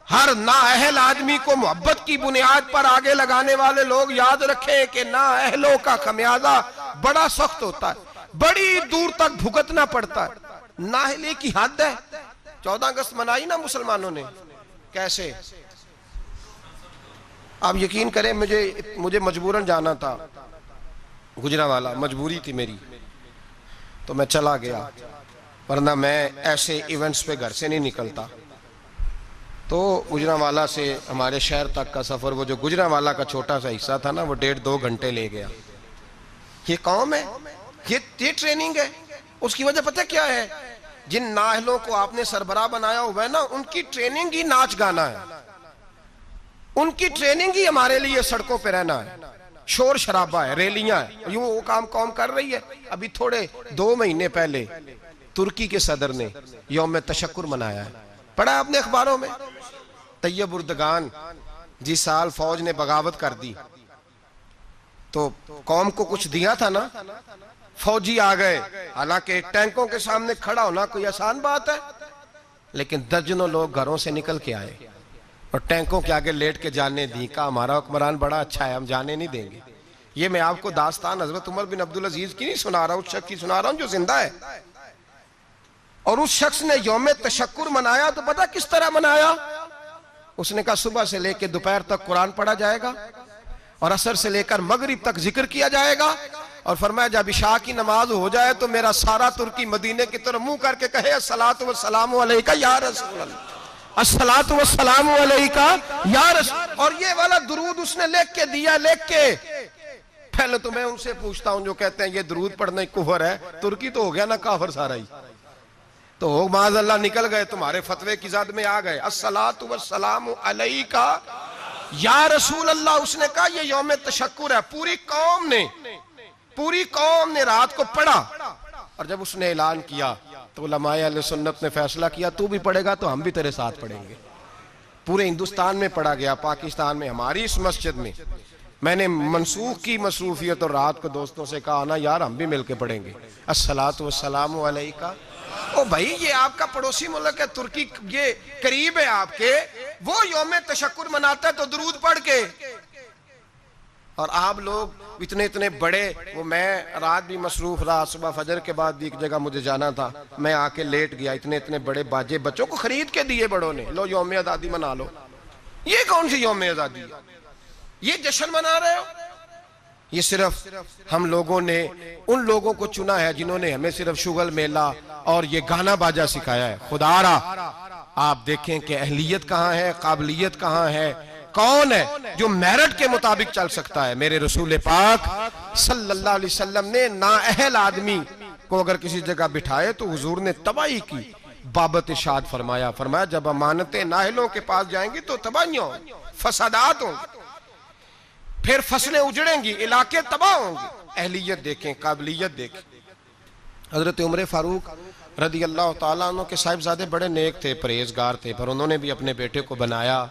ہر نااہل آدمی کو محبت کی بنیاد پر آگے لگانے والے لوگ یاد رکھیں کہ نااہلوں کا خمیازہ بڑا سخت ہوتا ہے، بڑی دور تک بھگتنا پڑتا ہے. نااہلی کی حد ہے. 14 اگست منائی نا مسلمانوں نے، کیسے؟ آپ یقین کریں مجھے مجبوراً جانا تھا گجرانوالہ، مجبوری تھی میری، تو میں چلا گیا، ورنہ میں ایسے ایونٹس پہ گھر سے نہیں نکلتا. تو گجرانوالہ سے ہمارے شہر تک کا سفر، وہ جو گجرانوالہ کا چھوٹا سا حصہ تھا نا، وہ 1.5-2 گھنٹے لے گیا. یہ قوم ہے، یہ ٹریننگ ہے. اس کی وجہ پتہ کیا ہے؟ جن نااہلوں کو آپ نے سربراہ بنایا ہوا ہے نا، ان کی ٹریننگ ہی ناچ گانا ہے، ان کی ٹریننگ ہی ہمارے لیے سڑکوں پہ رہنا ہے، شور شرابہ ہے، ریلیاں ہیں. یوں وہ کام قوم کر رہی ہے. ابھی تھوڑے 2 مہینے پہلے ترکی کے صدر نے یوم تشکر منایا ہے، پڑھا آپ نے اخباروں میں؟ طیب اردگان جس سال فوج نے بغاوت کر دی تو قوم کو کچھ دیا تھا نا، فوجی آ گئے. حالانکہ ٹینکوں کے سامنے کھڑا ہونا کوئی آسان بات ہے، لیکن درجنوں لوگ گھروں سے نکل کے آئے اور ٹینکوں کے آگے لیٹ کے جانے دی. کہا ہمارا حکمران بڑا اچھا ہے، ہم جانے نہیں دیں گے. یہ میں آپ کو داستان حضرت عمر بن عبدالعزیز کی نہیں سنا رہا ہوں، اس شخص کی سنا رہا ہوں جو زندہ ہے. اور اس شخص نے یوم تشکر منایا تو پتہ کس طرح منایا؟ اس نے کہا صبح سے لے کے دوپہر تک قرآن پڑھا جائے گا اور عصر سے لے کر مغرب تک ذکر کیا جائے گا، اور فرمایا جب عشاء کی نماز ہو جائے تو میرا سارا ترکی مدینے کی طرف منہ کر کے کہے الصلاۃ والسلام علیکہ یا رسول اللہ، الصلاۃ والسلام علیکہ یا رسول. اور یہ والا درود اس نے لکھ کے دیا، لکھ کے. پہلے تو میں ان سے پوچھتا ہوں جو کہتے ہیں یہ درود پڑھنا کفر ہے، ترکی تو ہو گیا نا کافر سارا ہی، تو معاذ اللہ نکل گئے، تمہارے فتوے کی زد میں آ گئے. الصلاۃ والسلام علیکہ یا رسول اللہ. اس نے کہا یہ یوم تشکر ہے. پوری قوم نے رات کو پڑھا، اور جب اس نے اعلان کیا تو علماء اہل سنت نے فیصلہ کیا تو بھی پڑھے گا تو ہم بھی تیرے ساتھ پڑھیں گے. پورے ہندوستان میں پڑھا گیا، پاکستان میں، ہماری اس مسجد میں. میں نے منسوخ کی مصروفیت اور رات کو دوستوں سے کہا نا یار ہم بھی مل کے پڑھیں گے الصلاۃ والسلام علیکہ. او بھائی یہ آپ کا پڑوسی ملک ہے ترکی، یہ قریب ہے آپ کے، وہ یوم تشکر مناتا ہے تو درود پڑھ کے. اور آپ لوگ اتنے بڑے، وہ میں رات بھی مصروف رہا، صبح فجر کے بعد بھی ایک جگہ مجھے جانا تھا، میں آ کے لیٹ گیا. اتنے بڑے باجے بچوں کو خرید کے دیے بڑوں نے، لو یوم آزادی منا لو. یہ کون سی یوم آزادی؟ یہ جشن منا رہے ہو؟ یہ صرف ہم لوگوں نے ان لوگوں کو چنا ہے جنہوں نے ہمیں صرف شغل میلہ اور یہ گانا باجا سکھایا ہے. خدا را آپ دیکھیں کہ اہلیت کہاں ہے، قابلیت کہاں ہے، کون ہے جو میرٹ کے مطابق چل سکتا ہے. میرے رسول پاک صلی اللہ علیہ وسلم نے نااہل آدمی کو اگر کسی جگہ بٹھائے تو حضور نے تباہی کی بابت ارشاد فرمایا جب امانتیں نااہلوں کے پاس جائیں گی تو تباہیاں ہوں گی، فسادات ہوں گی، پھر فصلیں اجڑیں گی، علاقے تباہ ہوں گے. اہلیت دیکھیں، قابلیت دیکھیں. حضرت عمر فاروق رضی اللہ تعالیٰ عنہ کے صاحبزادے بڑے نیک تھے، پرہیزگار تھے، پر انہوں نے بھی اپنے بیٹے کو بنایا.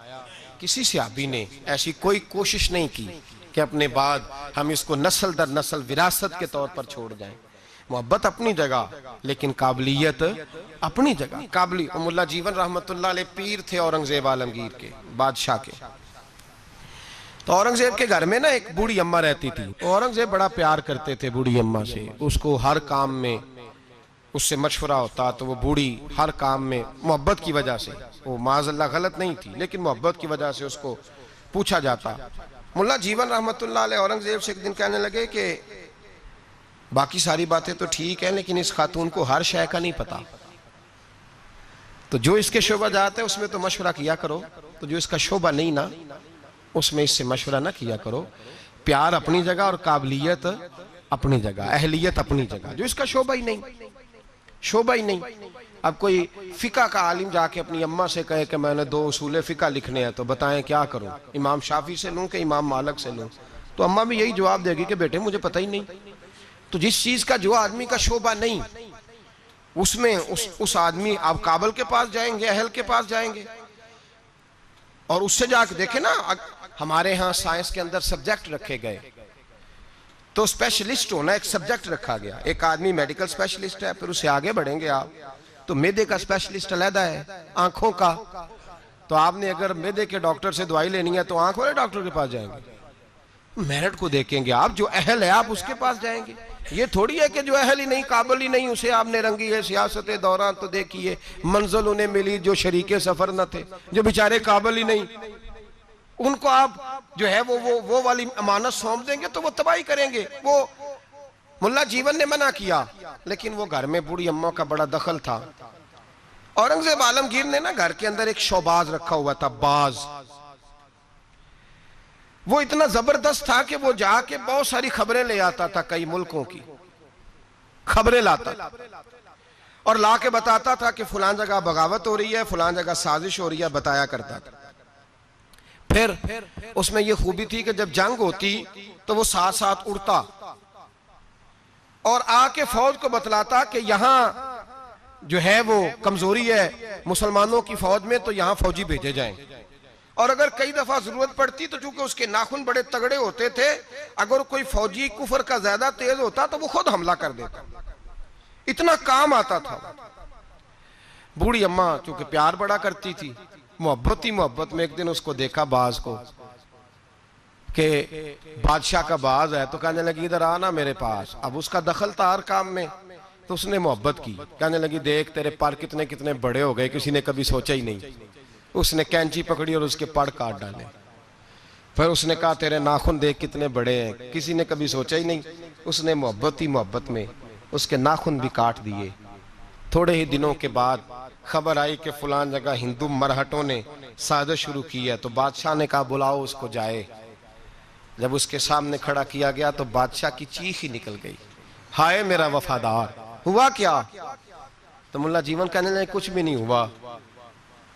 کسی صحابی نے ایسی کوئی کوشش نہیں کی کہ اپنے بعد ہم اس کو نسل در نسل وراثت کے طور پر چھوڑ جائیں. محبت اپنی جگہ لیکن قابلیت اپنی جگہ. ملا جیون رحمت اللہ علیہ پیر تھے اورنگزیب عالمگیر کے، بادشاہ کے. تو اورنگزیب کے گھر میں نا ایک بوڑھی اماں رہتی تھی. اورنگزیب بڑا پیار کرتے تھے بوڑھی اماں سے. اس کو ہر کام میں اس سے مشورہ ہوتا تو وہ بوڑھی ہر کام میں محبت کی وجہ سے، وہ معاذ اللہ غلط نہیں تھی لیکن محبت کی وجہ سے اس کو پوچھا جاتا. ملا جیون رحمت اللہ علیہ اورنگزیب سے ایک دن کہنے لگے کہ باقی ساری باتیں تو ٹھیک ہیں لیکن اس خاتون کو ہر شے کا نہیں پتا، تو جو اس کے شعبہ جات ہے اس میں تو مشورہ کیا کرو، تو جو اس کا شعبہ نہیں نا اس میں اس سے مشورہ نہ کیا کرو. پیار اپنی جگہ اور قابلیت اپنی جگہ، اہلیت اپنی جگہ. جو اس کا شعبہ ہی نہیں. اب کوئی فقہ کا عالم جا کے اپنی اماں سے کہے کہ میں نے 2 اصول فقہ لکھنے ہیں تو بتائیں کیا کروں، امام شافعی سے لوں کہ امام مالک سے لوں، تو اماں بھی یہی جواب دے گی کہ بیٹے مجھے پتہ ہی نہیں. تو جس چیز کا جو آدمی کا شعبہ نہیں اس میں اس آدمی آپ کابل کے پاس جائیں گے، اہل کے پاس جائیں گے اور اس سے جا کے دیکھیں نا. ہمارے ہاں سائنس کے اندر سبجیکٹ رکھے گئے تو اسپیشلسٹ ہونا ایک سبجیکٹ رکھا گیا. ایک آدمی میڈیکل اسپیشلسٹ ہے، پھر اسے آگے بڑھیں گے آپ تو معدے کا اسپیشلسٹ علیحدہ ہے، آنکھوں کا تو آپ نے اگر معدے کے ڈاکٹر سے دوائی لینی ہے تو آنکھ والے ڈاکٹر کے پاس جائیں گے. میرٹ کو دیکھیں گے آپ، جو اہل ہے آپ اس کے پاس جائیں گے. یہ تھوڑی ہے کہ جو اہل ہی نہیں، قابل ہی نہیں، اسے آپ نے رنگی ہے سیاست دوران تو دیکھیے منزل انہیں ملی جو شریک سفر نہ تھے، جو بیچارے قابل ہی نہیں، ان کو آپ جو ہے وہ والی امانت سونپ دیں گے تو وہ تباہی کریں گے. وہ ملا جیون نے منع کیا لیکن وہ گھر میں بوڑھی اماں کا بڑا دخل تھا. اورنگزیب عالمگیر نے نا گھر کے اندر ایک شوباز رکھا ہوا تھا، باز. وہ اتنا زبردست تھا کہ وہ جا کے بہت ساری خبریں لے آتا تھا، کئی ملکوں کی خبریں لاتا اور لا کے بتاتا تھا کہ فلان جگہ بغاوت ہو رہی ہے، فلان جگہ سازش ہو رہی ہے، بتایا کرتا تھا. پھر اس میں یہ خوبی تھی کہ جب جنگ ہوتی تو وہ ساتھ ساتھ اڑتا اور آ کے فوج کو بتلاتا کہ یہاں جو ہے وہ کمزوری ہے مسلمانوں کی فوج میں تو یہاں فوجی بھیجے جائیں. اور اگر کئی دفعہ ضرورت پڑتی تو چونکہ اس کے ناخن بڑے تگڑے ہوتے تھے، اگر کوئی فوجی کفر کا زیادہ تیز ہوتا تو وہ خود حملہ کر دیتا. اتنا کام آتا تھا. بوڑھی اماں چونکہ پیار بڑا کرتی تھی، محبت میں ایک دن اس کو دیکھا باز کو کہ بادشاہ کا باز ہے تو کہنے لگی ادھر آنا میرے پاس. اب اس کا دخل تھا ہر کام میں تو اس نے محبت کی. کہنے لگی دیکھ تیرے پر کتنے بڑے ہو گئے، کسی نے کبھی سوچا ہی نہیں. اس نے کینچی پکڑی اور اس کے پڑ کاٹ ڈالے. پھر اس نے کہا تیرے ناخن دیکھ کتنے بڑے ہیں، کسی نے کبھی سوچا ہی نہیں. اس نے محبت میں اس کے ناخن بھی کاٹ دیے. تھوڑے ہی دنوں کے بعد خبر آئی کہ فلان جگہ ہندو مرہٹوں نے سازش شروع کی ہے تو بادشاہ نے کہا بلاؤ اس کو جائے. جب اس کے سامنے کھڑا کیا گیا تو بادشاہ کی چیخ ہی نکل گئی، ہائے میرا وفادار، ہوا کیا؟ تو ملا جیون کہنے لگے کچھ بھی نہیں ہوا،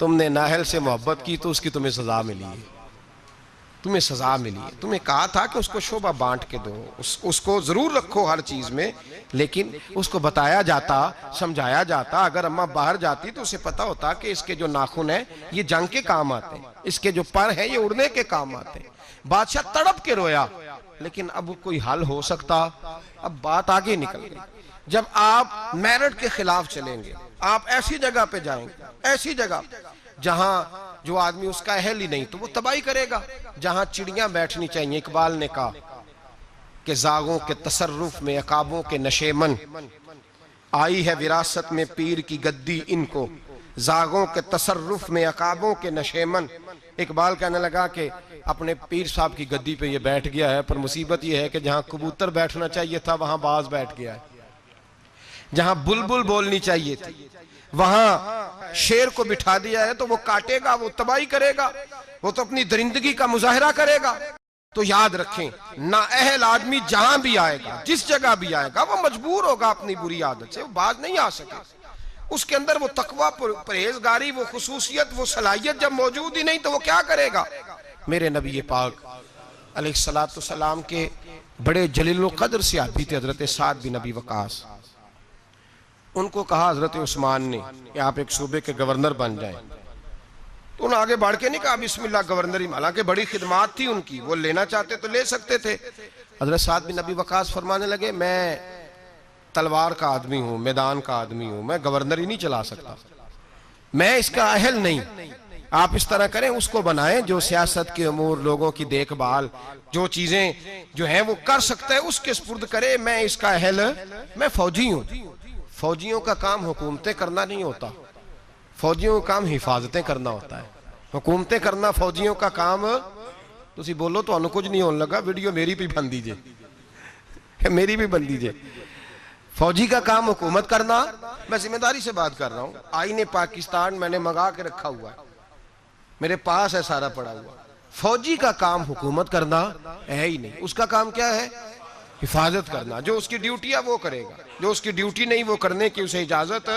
تم نے نااہل سے محبت کی تو اس کی تمہیں سزا ملی ہے. تمہیں کہا تھا کہ اس کو شعبہ بانٹ کے دو، اس کو ضرور رکھو ہر چیز میں، لیکن اس کو بتایا جاتا، سمجھایا جاتا. اگر اماں باہر جاتی تو اسے پتا ہوتا کہ اس کے جو ناخن ہیں یہ جنگ کے کام آتے ہیں، اس کے جو پر ہیں یہ اڑنے کے کام آتے ہیں. بادشاہ تڑپ کے رویا لیکن اب کوئی حل ہو سکتا. اب بات آگے نکل گئی. جب آپ میرٹ کے خلاف چلیں گے، آپ ایسی جگہ پہ جائیں گے، ایسی جگہ جہاں جو آدمی اس کا اہل ہی نہیں تو وہ تباہی کرے گا. جہاں چڑیاں بیٹھنی چاہیے، اقبال نے کہا کہ زاغوں کے تصرف میں عقابوں کے نشیمن، آئی ہے وراثت میں پیر کی گدی ان کو، زاغوں کے تصرف میں عقابوں کے نشیمن. اقبال کہنے لگا کہ اپنے پیر صاحب کی گدی پہ یہ بیٹھ گیا ہے، پر مصیبت یہ ہے کہ جہاں کبوتر بیٹھنا چاہیے تھا وہاں باز بیٹھ گیا ہے، جہاں بلبل بولنی چاہیے تھی وہاں شیر کو بٹھا دیا ہے. تو وہ کاٹے گا، وہ تباہی کرے گا، وہ تو اپنی درندگی کا مظاہرہ کرے گا. تو یاد رکھیں نااہل آدمی جہاں بھی آئے گا، جس جگہ بھی آئے گا، وہ مجبور ہوگا اپنی بری عادت سے، وہ باز نہیں آ سکے. اس کے اندر وہ تقوی، پرہیزگاری، وہ خصوصیت، وہ صلاحیت جب موجود ہی نہیں تو وہ کیا کرے گا؟ میرے نبی پاک علیہ السلام کے بڑے جلیل القدر صحابی تھے حضرت سعد بن ابی وقاص. ان کو کہا حضرت عثمان نے کہ آپ ایک صوبے کے گورنر بن جائیں. تو انہوں نے آگے بڑھ کے نہیں کہا بسم اللہ گورنری، حالانکہ بڑی خدمات تھی ان کی، وہ لینا چاہتے تو لے سکتے تھے. حضرت سعد بن ابی وقاص فرمانے لگے میں تلوار کا آدمی ہوں، میدان کا آدمی ہوں، میں گورنر ہی نہیں چلا سکتا، میں اس کا اہل نہیں۔ آپ اس طرح کریں، اس کو بنائیں جو سیاست کے امور، لوگوں کی دیکھ بھال، جو چیزیں جو ہیں وہ کر سکتا ہے اس کے سپرد کرے، میں اس کا اہل، میں فوجی ہوں۔ فوجیوں کا کام حکومتیں کرنا نہیں ہوتا، فوجیوں کا کام حفاظتیں کرنا ہوتا ہے۔ حکومتیں کرنا فوجیوں کا کام، تسی بولو تو انہوں کچھ نہیں ہونے لگا، ویڈیو میری بھی بن دیجئے، میری بھی بن دیجئے۔ فوجی کا کام حکومت کرنا، میں ذمہ داری سے بات کر رہا ہوں، آئین پاکستان میں نے منگا کے رکھا ہوا ہے، میرے پاس ہے سارا پڑا ہوا۔ فوجی کا کام حکومت کرنا ہے ہی نہیں، اس کا کام کیا ہے؟ حفاظت کرنا۔ جو اس کی ڈیوٹی ہے وہ کرے گا، جو اس کی ڈیوٹی نہیں وہ کرنے کی اسے اجازت۔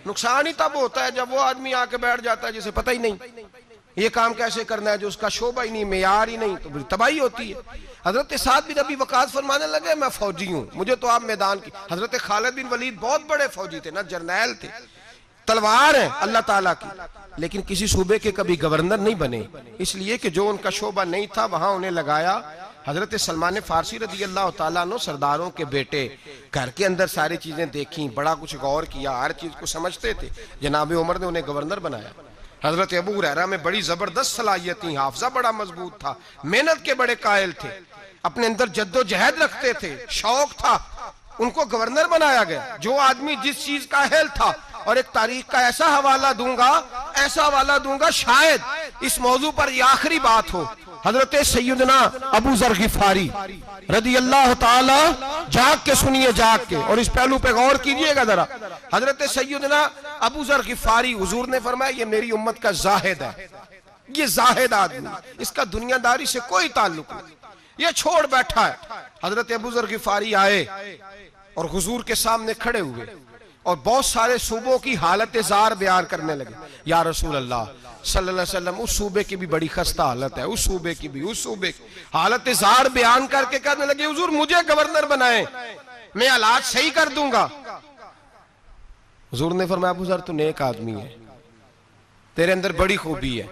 نقصان ہی تب ہوتا ہے جب وہ آدمی آ کے بیٹھ جاتا ہے جسے پتہ ہی نہیں یہ کام کیسے کرنا ہے، جو اس کا شعبہ ہی نہیں، معیار ہی نہیں، تو بڑی تباہی ہوتی ہے۔ حضرت سعد بن ابی وقاص فرمانے لگے میں فوجی ہوں، مجھے تو آپ میدان کی۔ حضرت خالد بن ولید بہت بڑے فوجی تھے نا، جرنیل تھے، تلوار ہے اللہ تعالیٰ کی، لیکن کسی صوبے کے کبھی گورنر نہیں بنے، اس لیے کہ جو ان کا شعبہ نہیں تھا وہاں انہیں لگایا۔ حضرت سلمان فارسی رضی اللہ تعالیٰ عنہ سرداروں کے بیٹے، گھر کے اندر ساری چیزیں دیکھیں، بڑا کچھ غور کیا، ہر چیز کو سمجھتے تھے، جناب عمر نے انہیں گورنر بنایا۔ حضرت ابو ہریرہ میں بڑی زبردست صلاحیت تھی، حافظہ بڑا مضبوط تھا، محنت کے بڑے قائل تھے، اپنے اندر جد و جہد رکھتے تھے، شوق تھا، ان کو گورنر بنایا گیا۔ جو آدمی جس چیز کا اہل تھا، اور ایک تاریخ کا ایسا حوالہ دوں گا شاید اس موضوع پر یہ آخری بات ہو، حضرت سیدنا ابو ذر غفاری رضی اللہ تعالی، جاگ کے سنیے، جاگ کے، اور اس پہلو پہ غور کیجئے گا ذرا۔ حضرت سیدنا ابو ذر غفاری، حضور نے فرمایا یہ میری امت کا زاہد ہے، یہ زاہد آدمی، اس کا دنیا داری سے کوئی تعلق نہیں، یہ چھوڑ بیٹھا ہے۔ حضرت ابو ذر غفاری آئے اور حضور کے سامنے کھڑے ہوئے اور بہت سارے صوبوں کی حالت زار بیان کرنے لگے۔ یا رسول اللہ صلی اللہ علیہ وسلم، اس صوبے کی بھی بڑی خستہ حالت ہے، اس صوبے کی بھی، اس صوبے کی حالت زار بیان کر کے کہنے لگے حضور مجھے گورنر بنائیں، میں حالات صحیح کر دوں گا۔ حضور نے فرمایا ابو ذر تو نیک آدمی ہے، تیرے اندر بڑی خوبی ہے،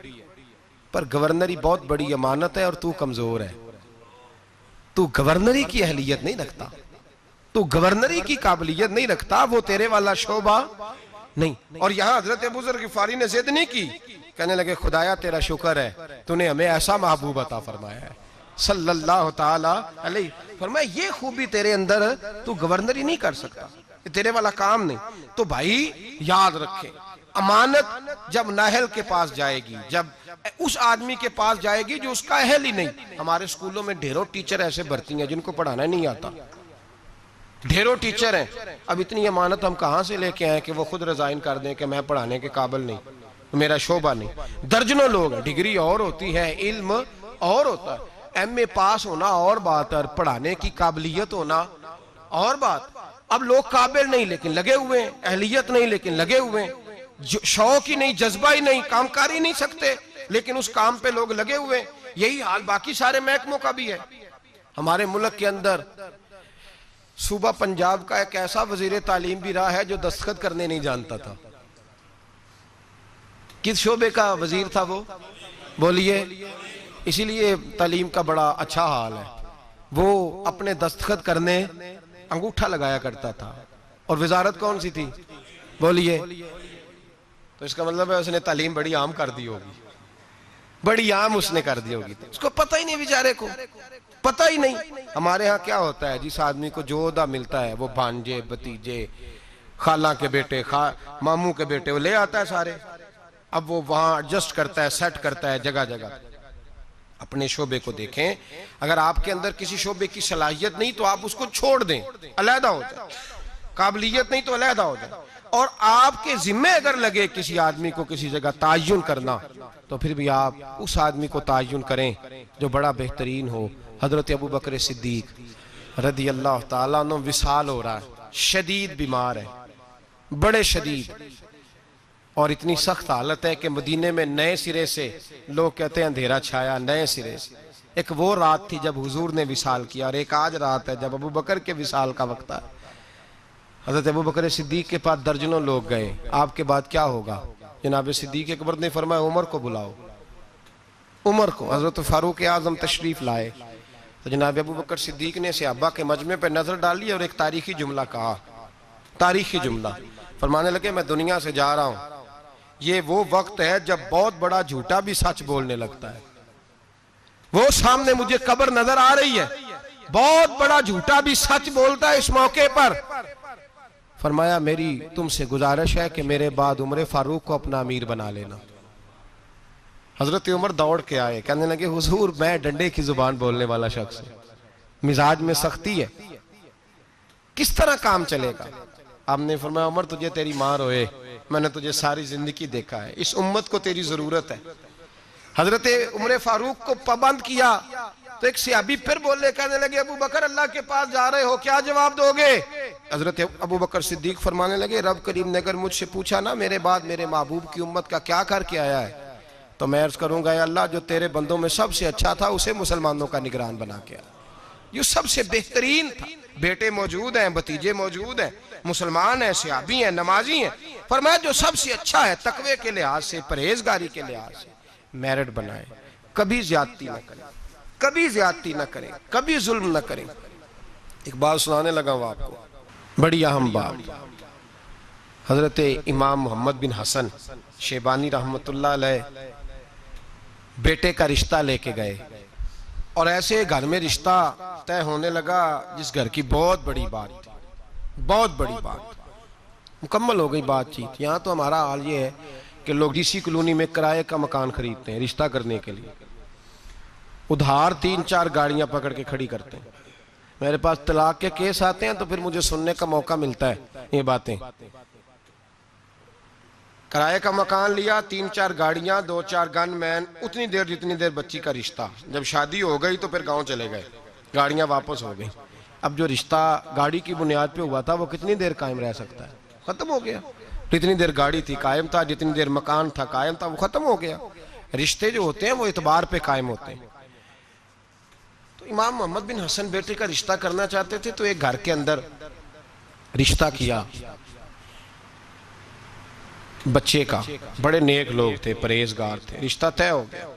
پر گورنری بہت بڑی امانت ہے اور تو کمزور ہے، تو گورنری کی اہلیت نہیں رکھتا، تو گورنری کی قابلیت نہیں رکھتا، وہ تیرے والا شعبہ نہیں۔ اور یہاں حضرت ابو ذر غفاری نے ضد نہیں کی، کہنے لگے خدایا تیرا شکر ہے، تو نے ہمیں ایسا محبوب عطا فرمایا ہے صلی اللہ تعالی علیہ۔ فرمایا یہ خوبی تیرے اندر، تو گورنری نہیں کر سکتا، یہ تیرے والا کام نہیں۔ تو بھائی یاد رکھیں، امانت جب نااہل کے پاس جائے گی، جب اس آدمی کے پاس جائے گی جو اس کا اہل ہی نہیں۔ ہمارے اسکولوں میں ڈھیروں ٹیچر ایسے بھرتی ہیں جن کو پڑھانا نہیں آتا، ڈھیروں ٹیچر ہیں۔ اب اتنی امانت ہم کہاں سے لے کے آئیں کہ وہ خود ریزائن کر دیں کہ میں پڑھانے کے قابل نہیں، میرا شعبہ نہیں۔ درجنوں لوگ ہیں، ڈگری اور ہوتی ہے، علم اور ہوتا ہے، ایم اے پاس ہونا اور بات ہے، پڑھانے کی قابلیت ہونا اور بات۔ اب لوگ قابل نہیں لیکن لگے ہوئے ہیں، اہلیت نہیں لیکن لگے ہوئے ہیں، شوق ہی نہیں، جذبہ ہی نہیں، کام کر ہی نہیں سکتے لیکن اس کام پہ لوگ لگے ہوئے ہیں۔ یہی حال باقی سارے محکموں کا بھی ہے۔ ہمارے ملک کے اندر صوبہ پنجاب کا ایک ایسا وزیر تعلیم بھی رہا ہے جو دستخط کرنے نہیں جانتا تھا۔ کس شعبے کا وزیر تھا وہ؟ بولیے۔ اسی لیے تعلیم کا بڑا اچھا حال ہے، وہ اپنے دستخط کرنے انگوٹھا لگایا کرتا تھا۔ اور وزارت کون سی تھی؟ بولیے۔ تو اس کا مطلب ہے اس نے تعلیم بڑی عام کر دی ہوگی، بڑی عام اس نے کر دی ہوگی، اس کو پتہ ہی نہیں، بیچارے کو پتہ ہی نہیں۔ ہمارے ہاں کیا ہوتا ہے، جس آدمی کو جو عہدہ ملتا ہے وہ بھانجے، بھتیجے، خالہ کے بیٹے، ماموں کے بیٹے وہ لے آتا ہے سارے، اب وہ وہاں ایڈجسٹ کرتا ہے، سیٹ کرتا ہے جگہ جگہ۔ اپنے شعبے کو دیکھیں، اگر آپ کے اندر کسی شعبے کی صلاحیت نہیں تو آپ اس کو چھوڑ دیں، علیحدہ ہو جائیں، قابلیت نہیں تو علیحدہ ہو جائیں۔ اور آپ کے ذمہ اگر لگے کسی آدمی کو کسی جگہ تعین کرنا تو پھر بھی آپ اس آدمی کو تعین کریں جو بڑا بہترین ہو۔ حضرت ابو بکر صدیق رضی اللہ تعالیٰ عنہ وصال ہو رہا ہے، شدید بیمار ہے، بڑے شدید، اور اتنی سخت حالت ہے کہ مدینے میں نئے سرے سے لوگ کہتے ہیں اندھیرا چھایا، نئے سرے سے۔ ایک وہ رات تھی جب حضور نے وصال کیا، اور ایک آج رات ہے جب ابو بکر کے وصال کا وقت ہے۔ حضرت ابو بکر صدیق کے پاس درجنوں لوگ گئے، آپ کے بعد کیا ہوگا؟ جناب صدیق اکبر نے فرمایا عمر کو بلاؤ، عمر کو۔ حضرت فاروق اعظم تشریف لائے تو جناب ابو بکر صدیق نے صحابہ کے مجمع پہ نظر ڈالی اور ایک تاریخی جملہ کہا، تاریخی جملہ. فرمانے لگے میں دنیا سے جا رہا ہوں، یہ وہ وقت ہے جب بہت بڑا جھوٹا بھی سچ بولنے لگتا ہے. وہ سامنے مجھے قبر نظر آ رہی ہے، بہت بڑا جھوٹا بھی سچ بولتا ہے اس موقع پر. فرمایا میری تم سے گزارش ہے کہ میرے بعد عمر فاروق کو اپنا امیر بنا لینا. حضرت عمر دوڑ کے آئے، کہنے لگے حضور میں ڈنڈے کی زبان بولنے والا شخص ہوں، مزاج میں سختی ہے، کس طرح کام چلے گا؟ آپ نے فرمایا عمر تجھے تیری ماں روئے، میں نے تجھے ساری زندگی دیکھا ہے، اس امت کو تیری ضرورت ہے. حضرت عمر فاروق کو پابند کیا تو ایک صحابی پھر بولے، کہنے لگے ابو بکر اللہ کے پاس جا رہے ہو، کیا جواب دو گے؟ حضرت ابو بکر صدیق فرمانے لگے رب کریم نے اگر مجھ سے پوچھا نا میرے بعد میرے محبوب کی امت کا کیا کر کے آیا ہے تو میں عرض کروں گا اے اللہ جو تیرے بندوں میں سب سے اچھا تھا اسے مسلمانوں کا نگران بنا کے آیا، یہ سب سے بہترین تھا. بیٹے موجود ہیں، بھتیجے موجود ہیں، مسلمان ہیں، صحابی ہیں، نمازی ہیں. فرمایا جو سب سے اچھا ہے تقوی کے لحاظ سے، پرہیزگاری کے لحاظ سے میرٹ بنائیں، کبھی زیادتی نہ کریں، کبھی زیادتی نہ کریں، کبھی ظلم نہ کریں. ایک بات سنانے لگا ہوں آپ کو، بڑی اہم بات. حضرت امام محمد بن حسن شیبانی رحمت اللہ علیہ بیٹے کا رشتہ لے کے گئے اور ایسے گھر میں رشتہ طے ہونے لگا جس گھر کی بہت بڑی بات تھی، بہت بڑی بات مکمل ہو گئی بات چیت. یہاں تو ہمارا حال یہ ہے کہ لوگ ڈی سی کالونی میں کرائے کا مکان خریدتے ہیں رشتہ کرنے کے لیے، ادھار 3-4 گاڑیاں پکڑ کے کھڑی کرتے ہیں. میرے پاس طلاق کے کیس آتے ہیں تو پھر مجھے سننے کا موقع ملتا ہے یہ باتیں. کرائے کا مکان لیا، 3-4 گاڑیاں، 2-4 گن مین، اتنی دیر جتنی دیر بچی کا رشتہ. جب شادی ہو گئی تو پھر گاؤں چلے گئے، گاڑیاں واپس ہو گئی. اب جو رشتہ گاڑی کی بنیاد پہ ہوا تھا وہ کتنی دیر قائم رہ سکتا ہے؟ ختم ہو گیا. جتنی دیر گاڑی تھی قائم تھا، جتنی دیر مکان تھا قائم تھا، وہ ختم ہو گیا. رشتے جو ہوتے ہیں وہ اعتبار پہ قائم ہوتے ہیں. تو امام محمد بن حسن بیٹے کا رشتہ کرنا چاہتے تھے تو ایک گھر کے اندر رشتہ کیا بچے کا. بڑے نیک لوگ تھے، پرہیزگار تھے، رشتہ طے ہو گیا.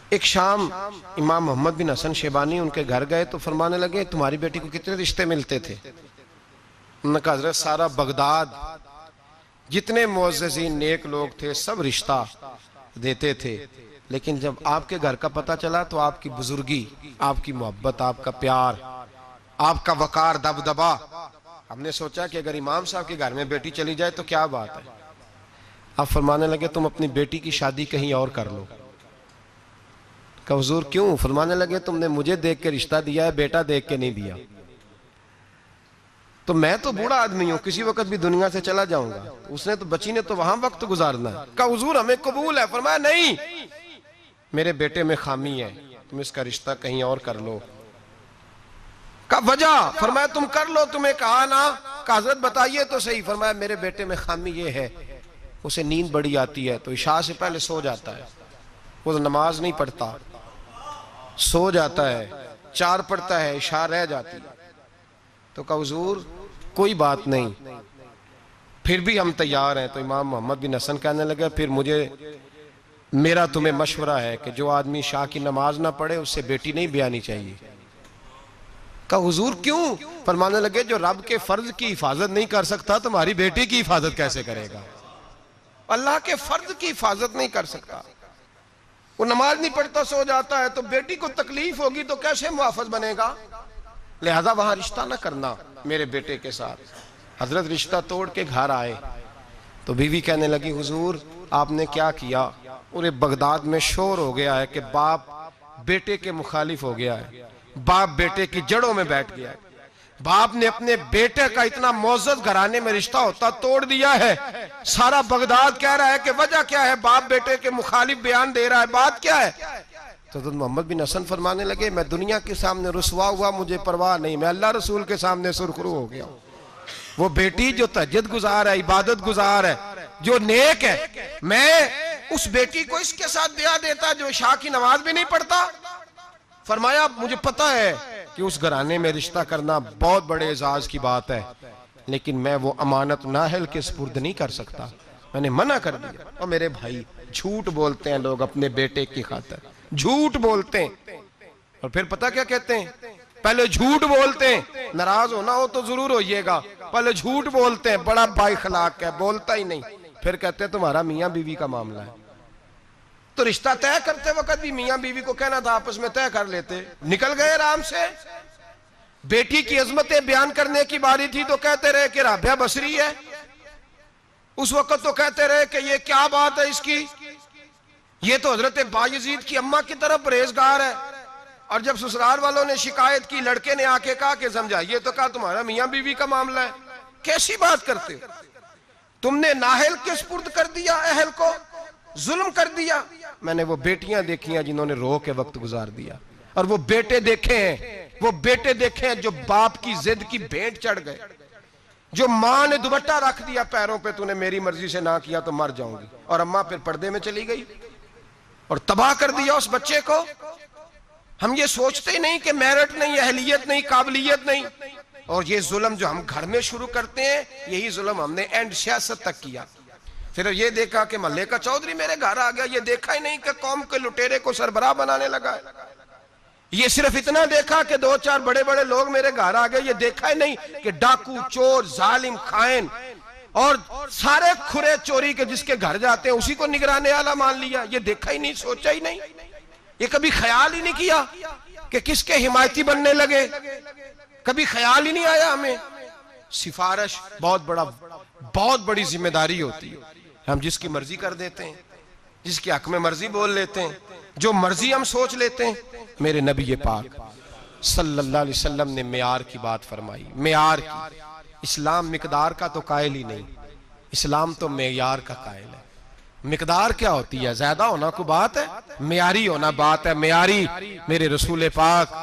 ایک شام امام محمد بن حسن شیبانی ان کے گھر گئے تو فرمانے لگے تمہاری بیٹی کو کتنے رشتے ملتے تھے؟ انہوں نے کہا حضرت سارا بغداد جتنے معززین نیک لوگ تھے سب رشتہ دیتے تھے، لیکن جب آپ کے گھر کا پتہ چلا تو آپ کی بزرگی، آپ کی محبت، آپ کا پیار، آپ کا وقار، دبدبا، ہم نے سوچا کہ اگر امام صاحب کے گھر میں بیٹی چلی جائے تو کیا بات ہے. آپ فرمانے لگے تم اپنی بیٹی کی شادی کہیں اور کر لو. کہ حضور کیوں؟ فرمانے لگے تم نے مجھے دیکھ کے رشتہ دیا ہے، بیٹا دیکھ کے نہیں دیا. تو میں تو بوڑھا آدمی ہوں، کسی وقت بھی دنیا سے چلا جاؤں گا، اس نے تو بچی نے تو وہاں وقت گزارنا ہے. کہ حضور ہمیں قبول ہے. فرمایا نہیں، میرے بیٹے میں خامی ہے، تم اس کا رشتہ کہیں اور کر لو. کا وجہ؟ فرمایا تم کر لو، تمہیں کہا نا. کہ حضرت بتائیے تو صحیح. فرمایا میرے بیٹے میں خامی یہ ہے اسے نیند بڑی آتی ہے تو عشاء سے پہلے سو جاتا ہے، وہ نماز نہیں پڑھتا، سو جاتا ہے، 4 پڑھتا ہے، عشاء رہ جاتی ہے. تو کہا حضور کوئی بات نہیں، پھر بھی ہم تیار ہیں. تو امام محمد بن حسن کہنے لگے پھر میرا تمہیں مشورہ ہے کہ جو آدمی عشاء کی نماز نہ پڑھے اس سے بیٹی نہیں بیانی چاہیے. کہا حضور کیوں؟ فرمانے لگے جو رب کے فرض کی حفاظت نہیں کر سکتا تمہاری بیٹی کی حفاظت کیسے کرے گا؟ اللہ کے فرض کی حفاظت نہیں کر سکتا، وہ نماز نہیں پڑھتا سو جاتا ہے تو بیٹی کو تکلیف ہوگی تو کیسے محافظ بنے گا؟ لہذا وہاں رشتہ نہ کرنا میرے بیٹے کے ساتھ. حضرت رشتہ توڑ کے گھر آئے تو بیوی کہنے لگی حضور آپ نے کیا کیا؟ پورے بغداد میں شور ہو گیا ہے کہ باپ بیٹے کے مخالف ہو گیا ہے، باپ بیٹے کی جڑوں میں بیٹھ گیا ہے، باپ نے اپنے بیٹے کا اتنا معزز گھرانے میں رشتہ ہوتا توڑ دیا ہے. سارا بغداد کہہ رہا ہے کہ وجہ کیا ہے؟ باپ بیٹے کے مخالف بیان دے رہا ہے، بات کیا ہے؟ تو حضرت محمد بن حسن فرمانے لگے میں دنیا کے سامنے رسوا ہوا مجھے پرواہ نہیں، میں اللہ رسول کے سامنے سرخرو ہو گیا. وہ بیٹی جو تہجد گزار ہے، عبادت گزار ہے، جو نیک ہے، میں اس بیٹی کو اس کے ساتھ بیاہ دیتا جو عشاء کی نماز بھی نہیں پڑھتا. فرمایا مجھے پتا ہے کہ اس گھرانے میں رشتہ کرنا بہت بڑے اعزاز کی بات ہے، لیکن میں وہ امانت نااہل کے سپرد نہیں کر سکتا، میں نے منع کر دیا. اور میرے بھائی جھوٹ بولتے ہیں لوگ اپنے بیٹے کی خاطر، جھوٹ بولتے ہیں اور پھر پتہ کیا کہتے ہیں؟ پہلے جھوٹ بولتے ہیں، ناراض ہونا ہو تو ضرور ہوئیے گا، پہلے جھوٹ بولتے ہیں، بڑا بائی اخلاق ہے، بولتا ہی نہیں، پھر کہتے ہیں تمہارا میاں بیوی کا معاملہ ہے۔ تو رشتہ طے کرتے وقت بھی میاں بیوی کو کہنا تھا آپس میں طے کر لیتے، نکل گئے آرام سے۔ بیٹی کی عظمتیں بیان کرنے کی باری تھی تو کہتے رہے کہ رابعہ بصری ہے، اس وقت تو کہتے رہے کہ یہ کیا بات ہے اس کی، یہ تو حضرت بایزید کی اماں کی طرف پرہیزگار ہے۔ اور جب سسرال والوں نے شکایت کی، لڑکے نے آ کے کہا کہ سمجھائیے تو کہا تمہارا میاں بیوی کا معاملہ ہے۔ کیسی بات کرتے ہو؟ تم نے نااہل کے سپرد کر دیا اہل کو، ظلم کر دیا۔ میں نے وہ بیٹیاں دیکھی ہیں جنہوں نے رو کے وقت گزار دیا، اور وہ بیٹے دیکھے ہیں جو باپ کی ضد کی بھینٹ چڑھ گئے، جو ماں نے دوپٹہ رکھ دیا پیروں پہ، تو نے میری مرضی سے نہ کیا تو مر جاؤں گی، اور اماں پھر پردے میں چلی گئی اور تباہ کر دیا اس بچے کو۔ ہم یہ سوچتے ہی نہیں کہ میرٹ نہیں، اہلیت نہیں، قابلیت نہیں، اور یہ ظلم جو ہم گھر میں شروع کرتے ہیں، یہی ظلم ہم نے اینڈ سیاست تک کیا۔ پھر یہ دیکھا کہ محلے کا چودھری میرے گھر آ گیا، یہ دیکھا ہی نہیں کہ قوم کے لٹیرے کو سربراہ بنانے لگا ہے۔ یہ صرف اتنا دیکھا کہ 2-4 بڑے بڑے لوگ میرے گھر آ گئے، یہ دیکھا ہی نہیں کہ ڈاکو، چور، ظالم، خائن اور سارے کھرے چوری کے جس کے گھر جاتے ہیں اسی کو نگرانے والا مان لیا۔ یہ دیکھا ہی نہیں، سوچا ہی نہیں، یہ کبھی خیال ہی نہیں کیا کہ کس کے حمایتی بننے لگے، کبھی خیال ہی نہیں آیا ہمیں۔ سفارش بہت بڑی ذمہ داری ہوتی ہے، ہم جس کی مرضی کر دیتے ہیں، جس کے حق میں مرضی بول لیتے ہیں، جو مرضی ہم سوچ لیتے ہیں۔ میرے نبی پاک صلی اللہ علیہ وسلم نے معیار کی بات فرمائی، معیار کی۔ اسلام مقدار کا تو قائل ہی نہیں، اسلام تو معیار کا قائل ہے۔ مقدار کیا ہوتی ہے؟ زیادہ ہونا کو بات ہے، معیاری ہونا بات ہے، معیاری۔ میرے رسول پاک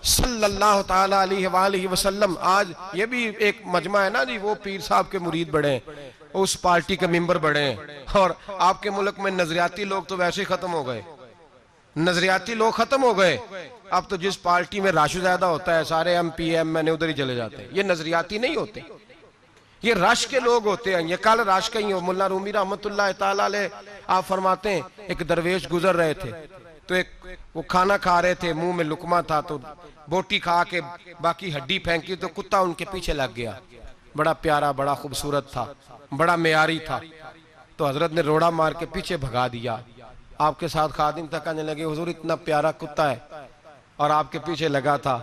صلی اللہ تعالی علیہ وآلہ وسلم، آج یہ بھی ایک مجمع ہے نا جی، وہ پیر صاحب کے مرید بڑے ہیں، اس پارٹی کے ممبر بڑے ہیں، اور آپ کے ملک میں نظریاتی لوگ تو ویسے ہی ختم ہو گئے، نظریاتی لوگ ختم ہو گئے۔ اب تو جس پارٹی میں رش زیادہ ہوتا ہے سارے ایم پی ایم میں نے ادھر ہی چلے جاتے ہیں۔ یہ نظریاتی نہیں ہوتے، یہ رش کے لوگ ہوتے ہیں۔ یہ کل رش کا ہی ہو، ملا رومی رحمت اللہ تعالیٰ علیہ آپ فرماتے ہیں ایک درویش گزر رہے تھے، تو وہ کھانا کھا رہے تھے، منہ میں لقمہ تھا، تو بوٹی کھا کے باقی ہڈی پھینکی تو کتا ان کے پیچھے لگ گیا۔ بڑا پیارا، بڑا خوبصورت تھا، بڑا معیاری تھا، تو حضرت نے روڑا مار کے پیچھے بھگا دیا۔ آپ کے ساتھ خادم تک کہنے لگے حضور اتنا پیارا کتا ہے اور آپ کے پیچھے لگا تھا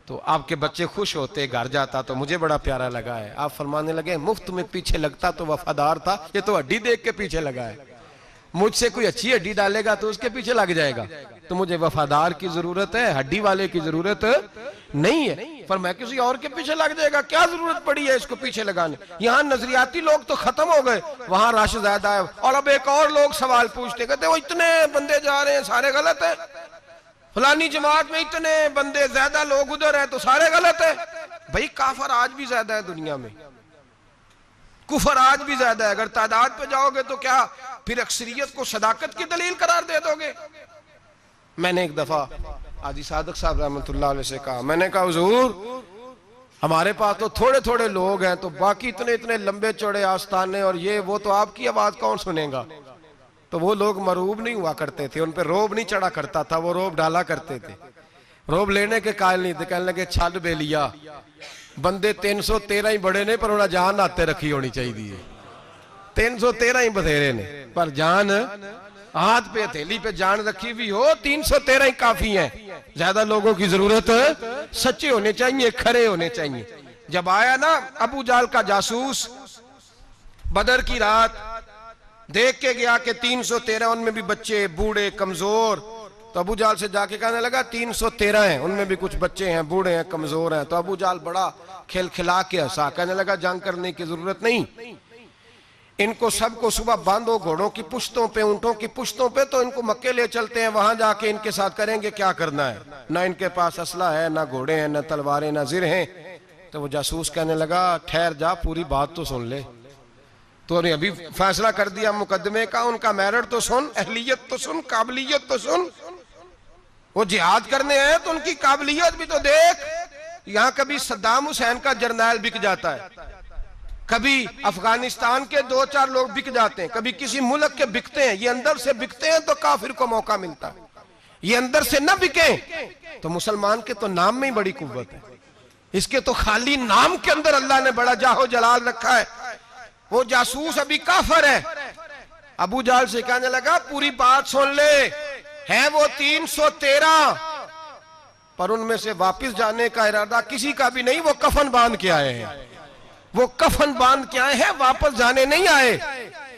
تو آپ کے بچے خوش ہوتے، گھر جاتا تو مجھے بڑا پیارا لگا ہے۔ آپ فرمانے لگے مفت میں پیچھے لگتا تو وفادار تھا، یہ تو ہڈی دیکھ کے پیچھے لگا ہے، مجھ سے کوئی اچھی ہڈی ڈالے گا تو اس کے پیچھے لگ جائے گا، تو مجھے وفادار کی ضرورت ہے، ہڈی والے کی ضرورت نہیں ہے۔ فرمایا کسی اور کے پیچھے لگ جائے گا، کیا ضرورت پڑی ہے اس کو پیچھے لگانے۔ یہاں نظریاتی لوگ تو ختم ہو گئے، وہاں رش زیادہ ہے، اور اب ایک اور لوگ سوال پوچھتے، کہتے وہ اتنے بندے جا رہے ہیں سارے غلط ہیں، فلانی جماعت میں اتنے بندے زیادہ لوگ ادھر ہیں تو سارے غلط ہیں۔ بھئی کافر آج بھی زیادہ ہے دنیا میں، کفر آج بھی زیادہ ہے، اگر تعداد پہ جاؤ گے تو کیا پھر اکثریت کو صداقت کی دلیل قرار دے دو گے؟ میں نے ایک دفعہ حاجی صادق صاحب رحمۃ اللہ علیہ سے کہا، میں نے کہا حضور ہمارے پاس تو تھوڑے تھوڑے لوگ ہیں، تو باقی اتنے لمبے چوڑے آستانے اور یہ وہ، تو آپ کی آواز کون سنے گا؟ تو وہ لوگ مرعوب نہیں ہوا کرتے تھے، ان پہ روب نہیں چڑھا کرتا تھا، وہ روب ڈالا کرتے تھے، روب لینے کے قائل نہیں تھے۔ کہنے لگے چھل بے لیا، بندے 313 ہی بڑے نے پر انہیں جان آتے رکھی ہونی چاہیے، 313 ہی بتھیرے نے پر جان ہاتھ پہ ہتھیلی پہ جان رکھی بھی ہو، 313 ہی کافی ہیں۔ زیادہ لوگوں کی ضرورت سچے ہونے چاہیے، کھرے ہونے چاہیے۔ جب آیا نا ابو جہل کا جاسوس بدر کی رات، دیکھ کے گیا کہ 313 ان میں بھی بچے، بوڑھے، کمزور، تو ابو جہل سے جا کے کہنے لگا 313 ہیں، ان میں بھی کچھ بچے ہیں، بوڑھے ہیں، کمزور ہیں۔ تو ابو جہل بڑا کھل کھلا کے ہنسا، کہنے لگا جنگ کرنے کی ضرورت نہیں، ان کو سب کو صبح باندھو گھوڑوں کی پشتوں پہ، اونٹوں کی پشتوں پہ، تو ان کو مکے لے چلتے ہیں، وہاں جا کے ان کے ساتھ کریں گے کیا کرنا ہے، نہ ان کے پاس اسلحہ ہے، نہ گھوڑے ہیں، نہ تلواریں، نہ زر ہیں۔ تو وہ جاسوس کہنے لگا ٹھہر جا، پوری بات تو سن لے، تو نے ابھی فیصلہ کر دیا مقدمے کا، ان کا میرٹ تو سن، اہلیت تو سن، قابلیت تو سن، وہ جہاد کرنے ہیں تو ان کی قابلیت بھی تو دیکھ۔ یہاں کبھی صدام حسین کا جرنیل بک جاتا ہے، کبھی افغانستان کے 2-4 لوگ بک جاتے ہیں، کبھی کسی ملک کے بکتے ہیں، یہ اندر سے بکتے ہیں تو کافر کو موقع ملتا ہے۔ یہ اندر سے نہ بکیں تو مسلمان کے تو نام میں ہی بڑی قوت ہے. اس کے تو خالی نام کے اندر اللہ نے بڑا جاہ و جلال رکھا ہے. وہ جاسوس ابھی کافر ہے. ابو جہل سے کہنے لگا پوری بات سن لے, ہے وہ 313 پر ان میں سے واپس جانے کا ارادہ کسی کا بھی نہیں. وہ کفن باندھ کے آئے ہیں, وہ کفن باندھ کے آئے ہیں, واپس جانے نہیں آئے.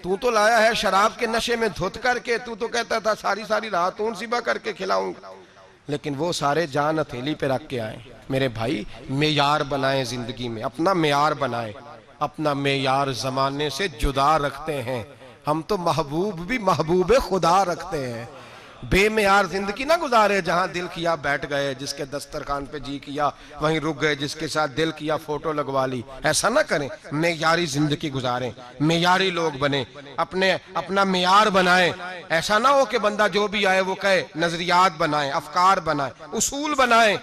تو لایا ہے شراب کے نشے میں دھت کر کے, تو کہتا تھا ساری رات اون ذبح کر کے کھلاؤں گا. لیکن وہ سارے جان ہتھیلی پہ رکھ کے آئے. میرے بھائی معیار بنائیں زندگی میں, اپنا معیار بنائیں. اپنا معیار زمانے سے جدا رکھتے ہیں ہم تو, محبوب بھی محبوب خدا رکھتے ہیں. بے معیار زندگی نہ گزارے, جہاں دل کیا بیٹھ گئے, جس کے دسترخوان پہ جی کیا وہیں رک گئے, جس کے ساتھ دل کیا فوٹو لگوا لی. ایسا نہ کریں, معیاری زندگی گزاریں, معیاری لوگ بنیں, اپنا معیار بنائیں. ایسا نہ ہو کہ بندہ جو بھی آئے وہ کہے. نظریات بنائیں, افکار بنائیں, اصول بنائیں.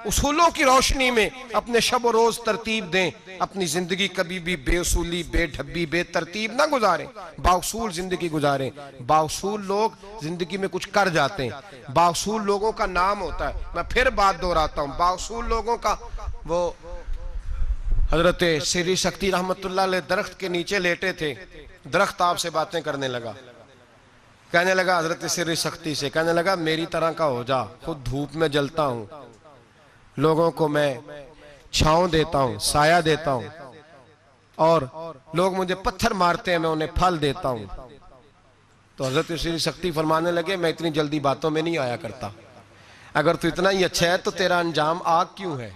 اصولوں کی روشنی میں اپنے شب و روز ترتیب دیں. اپنی زندگی کبھی بھی بے اصولی, بے ڈھبی, بے ترتیب نہ گزاریں. بااصول زندگی گزاریں. بااصول لوگ زندگی میں کچھ کر جاتے ہیں. بااصول لوگوں کا نام ہوتا ہے. میں پھر بات دہراتا ہوں, بااصول لوگوں کا, وہ حضرت سری سکتی رحمت اللہ علیہ درخت کے نیچے لیٹے تھے. درخت آپ سے باتیں کرنے لگا. کہنے لگا حضرت سری سکتی سے, کہنے لگا میری طرح کا ہو جا, خود دھوپ میں جلتا ہوں, لوگوں کو میں چھاؤں دیتا ہوں, سایہ دیتا ہوں, اور لوگ مجھے پتھر مارتے ہیں, میں انہیں پھل دیتا ہوں. تو حضرت سری سکتی فرمانے لگے میں اتنی جلدی باتوں میں نہیں آیا کرتا. اگر تو اتنا ہی اچھا ہے تو تیرا انجام آگ کیوں ہے؟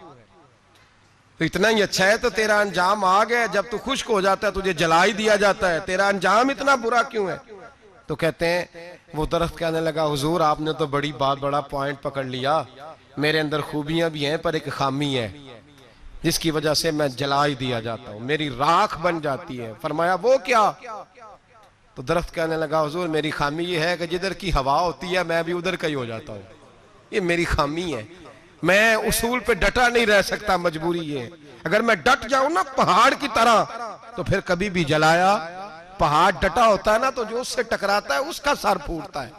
تو اتنا ہی اچھا ہے تو تیرا انجام آگ ہے. جب تو خشک ہو جاتا ہے تجھے جلا ہی دیا جاتا ہے, تیرا انجام اتنا برا کیوں ہے؟ تو کہتے ہیں وہ درخت کہنے لگا حضور آپ نے تو بڑا پوائنٹ پکڑ لیا. میرے اندر خوبیاں بھی ہیں پر ایک خامی ہے جس کی وجہ سے میں جلا ہی دیا جاتا ہوں, میری راکھ بن جاتی ہے. فرمایا وہ کیا؟ تو درخت کہنے لگا حضور میری خامی یہ ہے کہ جدھر کی ہوا ہوتی ہے میں بھی ادھر کا ہی ہو جاتا ہوں. یہ میری خامی ہے, میں اصول پہ ڈٹا نہیں رہ سکتا, مجبوری یہ ہے. اگر میں ڈٹ جاؤں نا پہاڑ کی طرح تو پھر کبھی بھی جلایا. پہاڑ ڈٹا ہوتا ہے نا تو جو اس سے ٹکراتا ہے اس کا سر پھوٹتا ہے.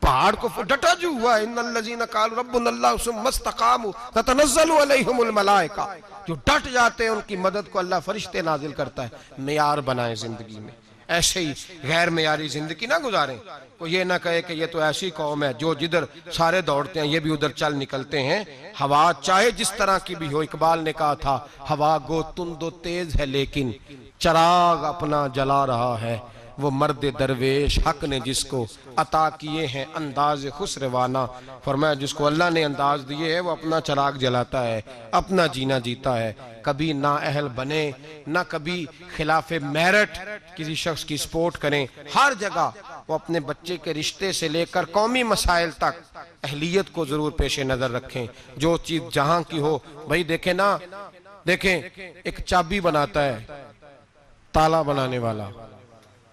پہاڑ کو ڈٹا جو ہوا ہے, ان الذین قالوا ربنا اللہ ثم استقاموا تتنزل علیہم الملائکہ, جو ڈٹ جاتے ہیں ان کی مدد کو اللہ فرشتے نازل کرتا ہے. معیار بنائیں زندگی میں, ایسے ہی غیر معیاری زندگی نہ گزاریں. کوئی یہ نہ کہے کہ یہ تو ایسی قوم ہے جو جدھر سارے دوڑتے ہیں یہ بھی ادھر چل نکلتے ہیں. ہوا چاہے جس طرح کی بھی ہو, اقبال نے کہا تھا ہوا گو تند و تیز ہے لیکن چراغ اپنا جلا رہا ہے. وہ مرد درویش حق نے جس کو عطا کیے ہیں انداز خسروانہ. فرمایا جس کو اللہ نے انداز دیے ہے وہ اپنا چراغ جلاتا ہے, اپنا جینا جیتا ہے. کبھی نا اہل بنے, نہ کبھی خلاف میرٹ کسی شخص کی سپورٹ کریں. ہر جگہ وہ اپنے بچے کے رشتے سے لے کر قومی مسائل تک اہلیت کو ضرور پیش نظر رکھیں. جو چیز جہاں کی ہو, بھائی دیکھیں نا, دیکھیں ایک چابی بناتا ہے تالا بنانے والا,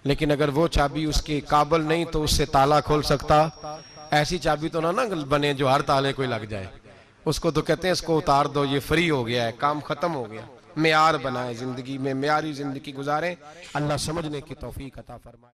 لیکن اگر وہ چابی اس کے قابل نہیں تو اس سے تالا کھول سکتا. ایسی چابی تو نہ بنے جو ہر تالے کوئی لگ جائے. اس کو تو کہتے ہیں اس کو اتار دو, یہ فری ہو گیا ہے, کام ختم ہو گیا. معیار بنائیں زندگی میں, معیاری زندگی گزاریں. اللہ سمجھنے کی توفیق عطا فرمائے.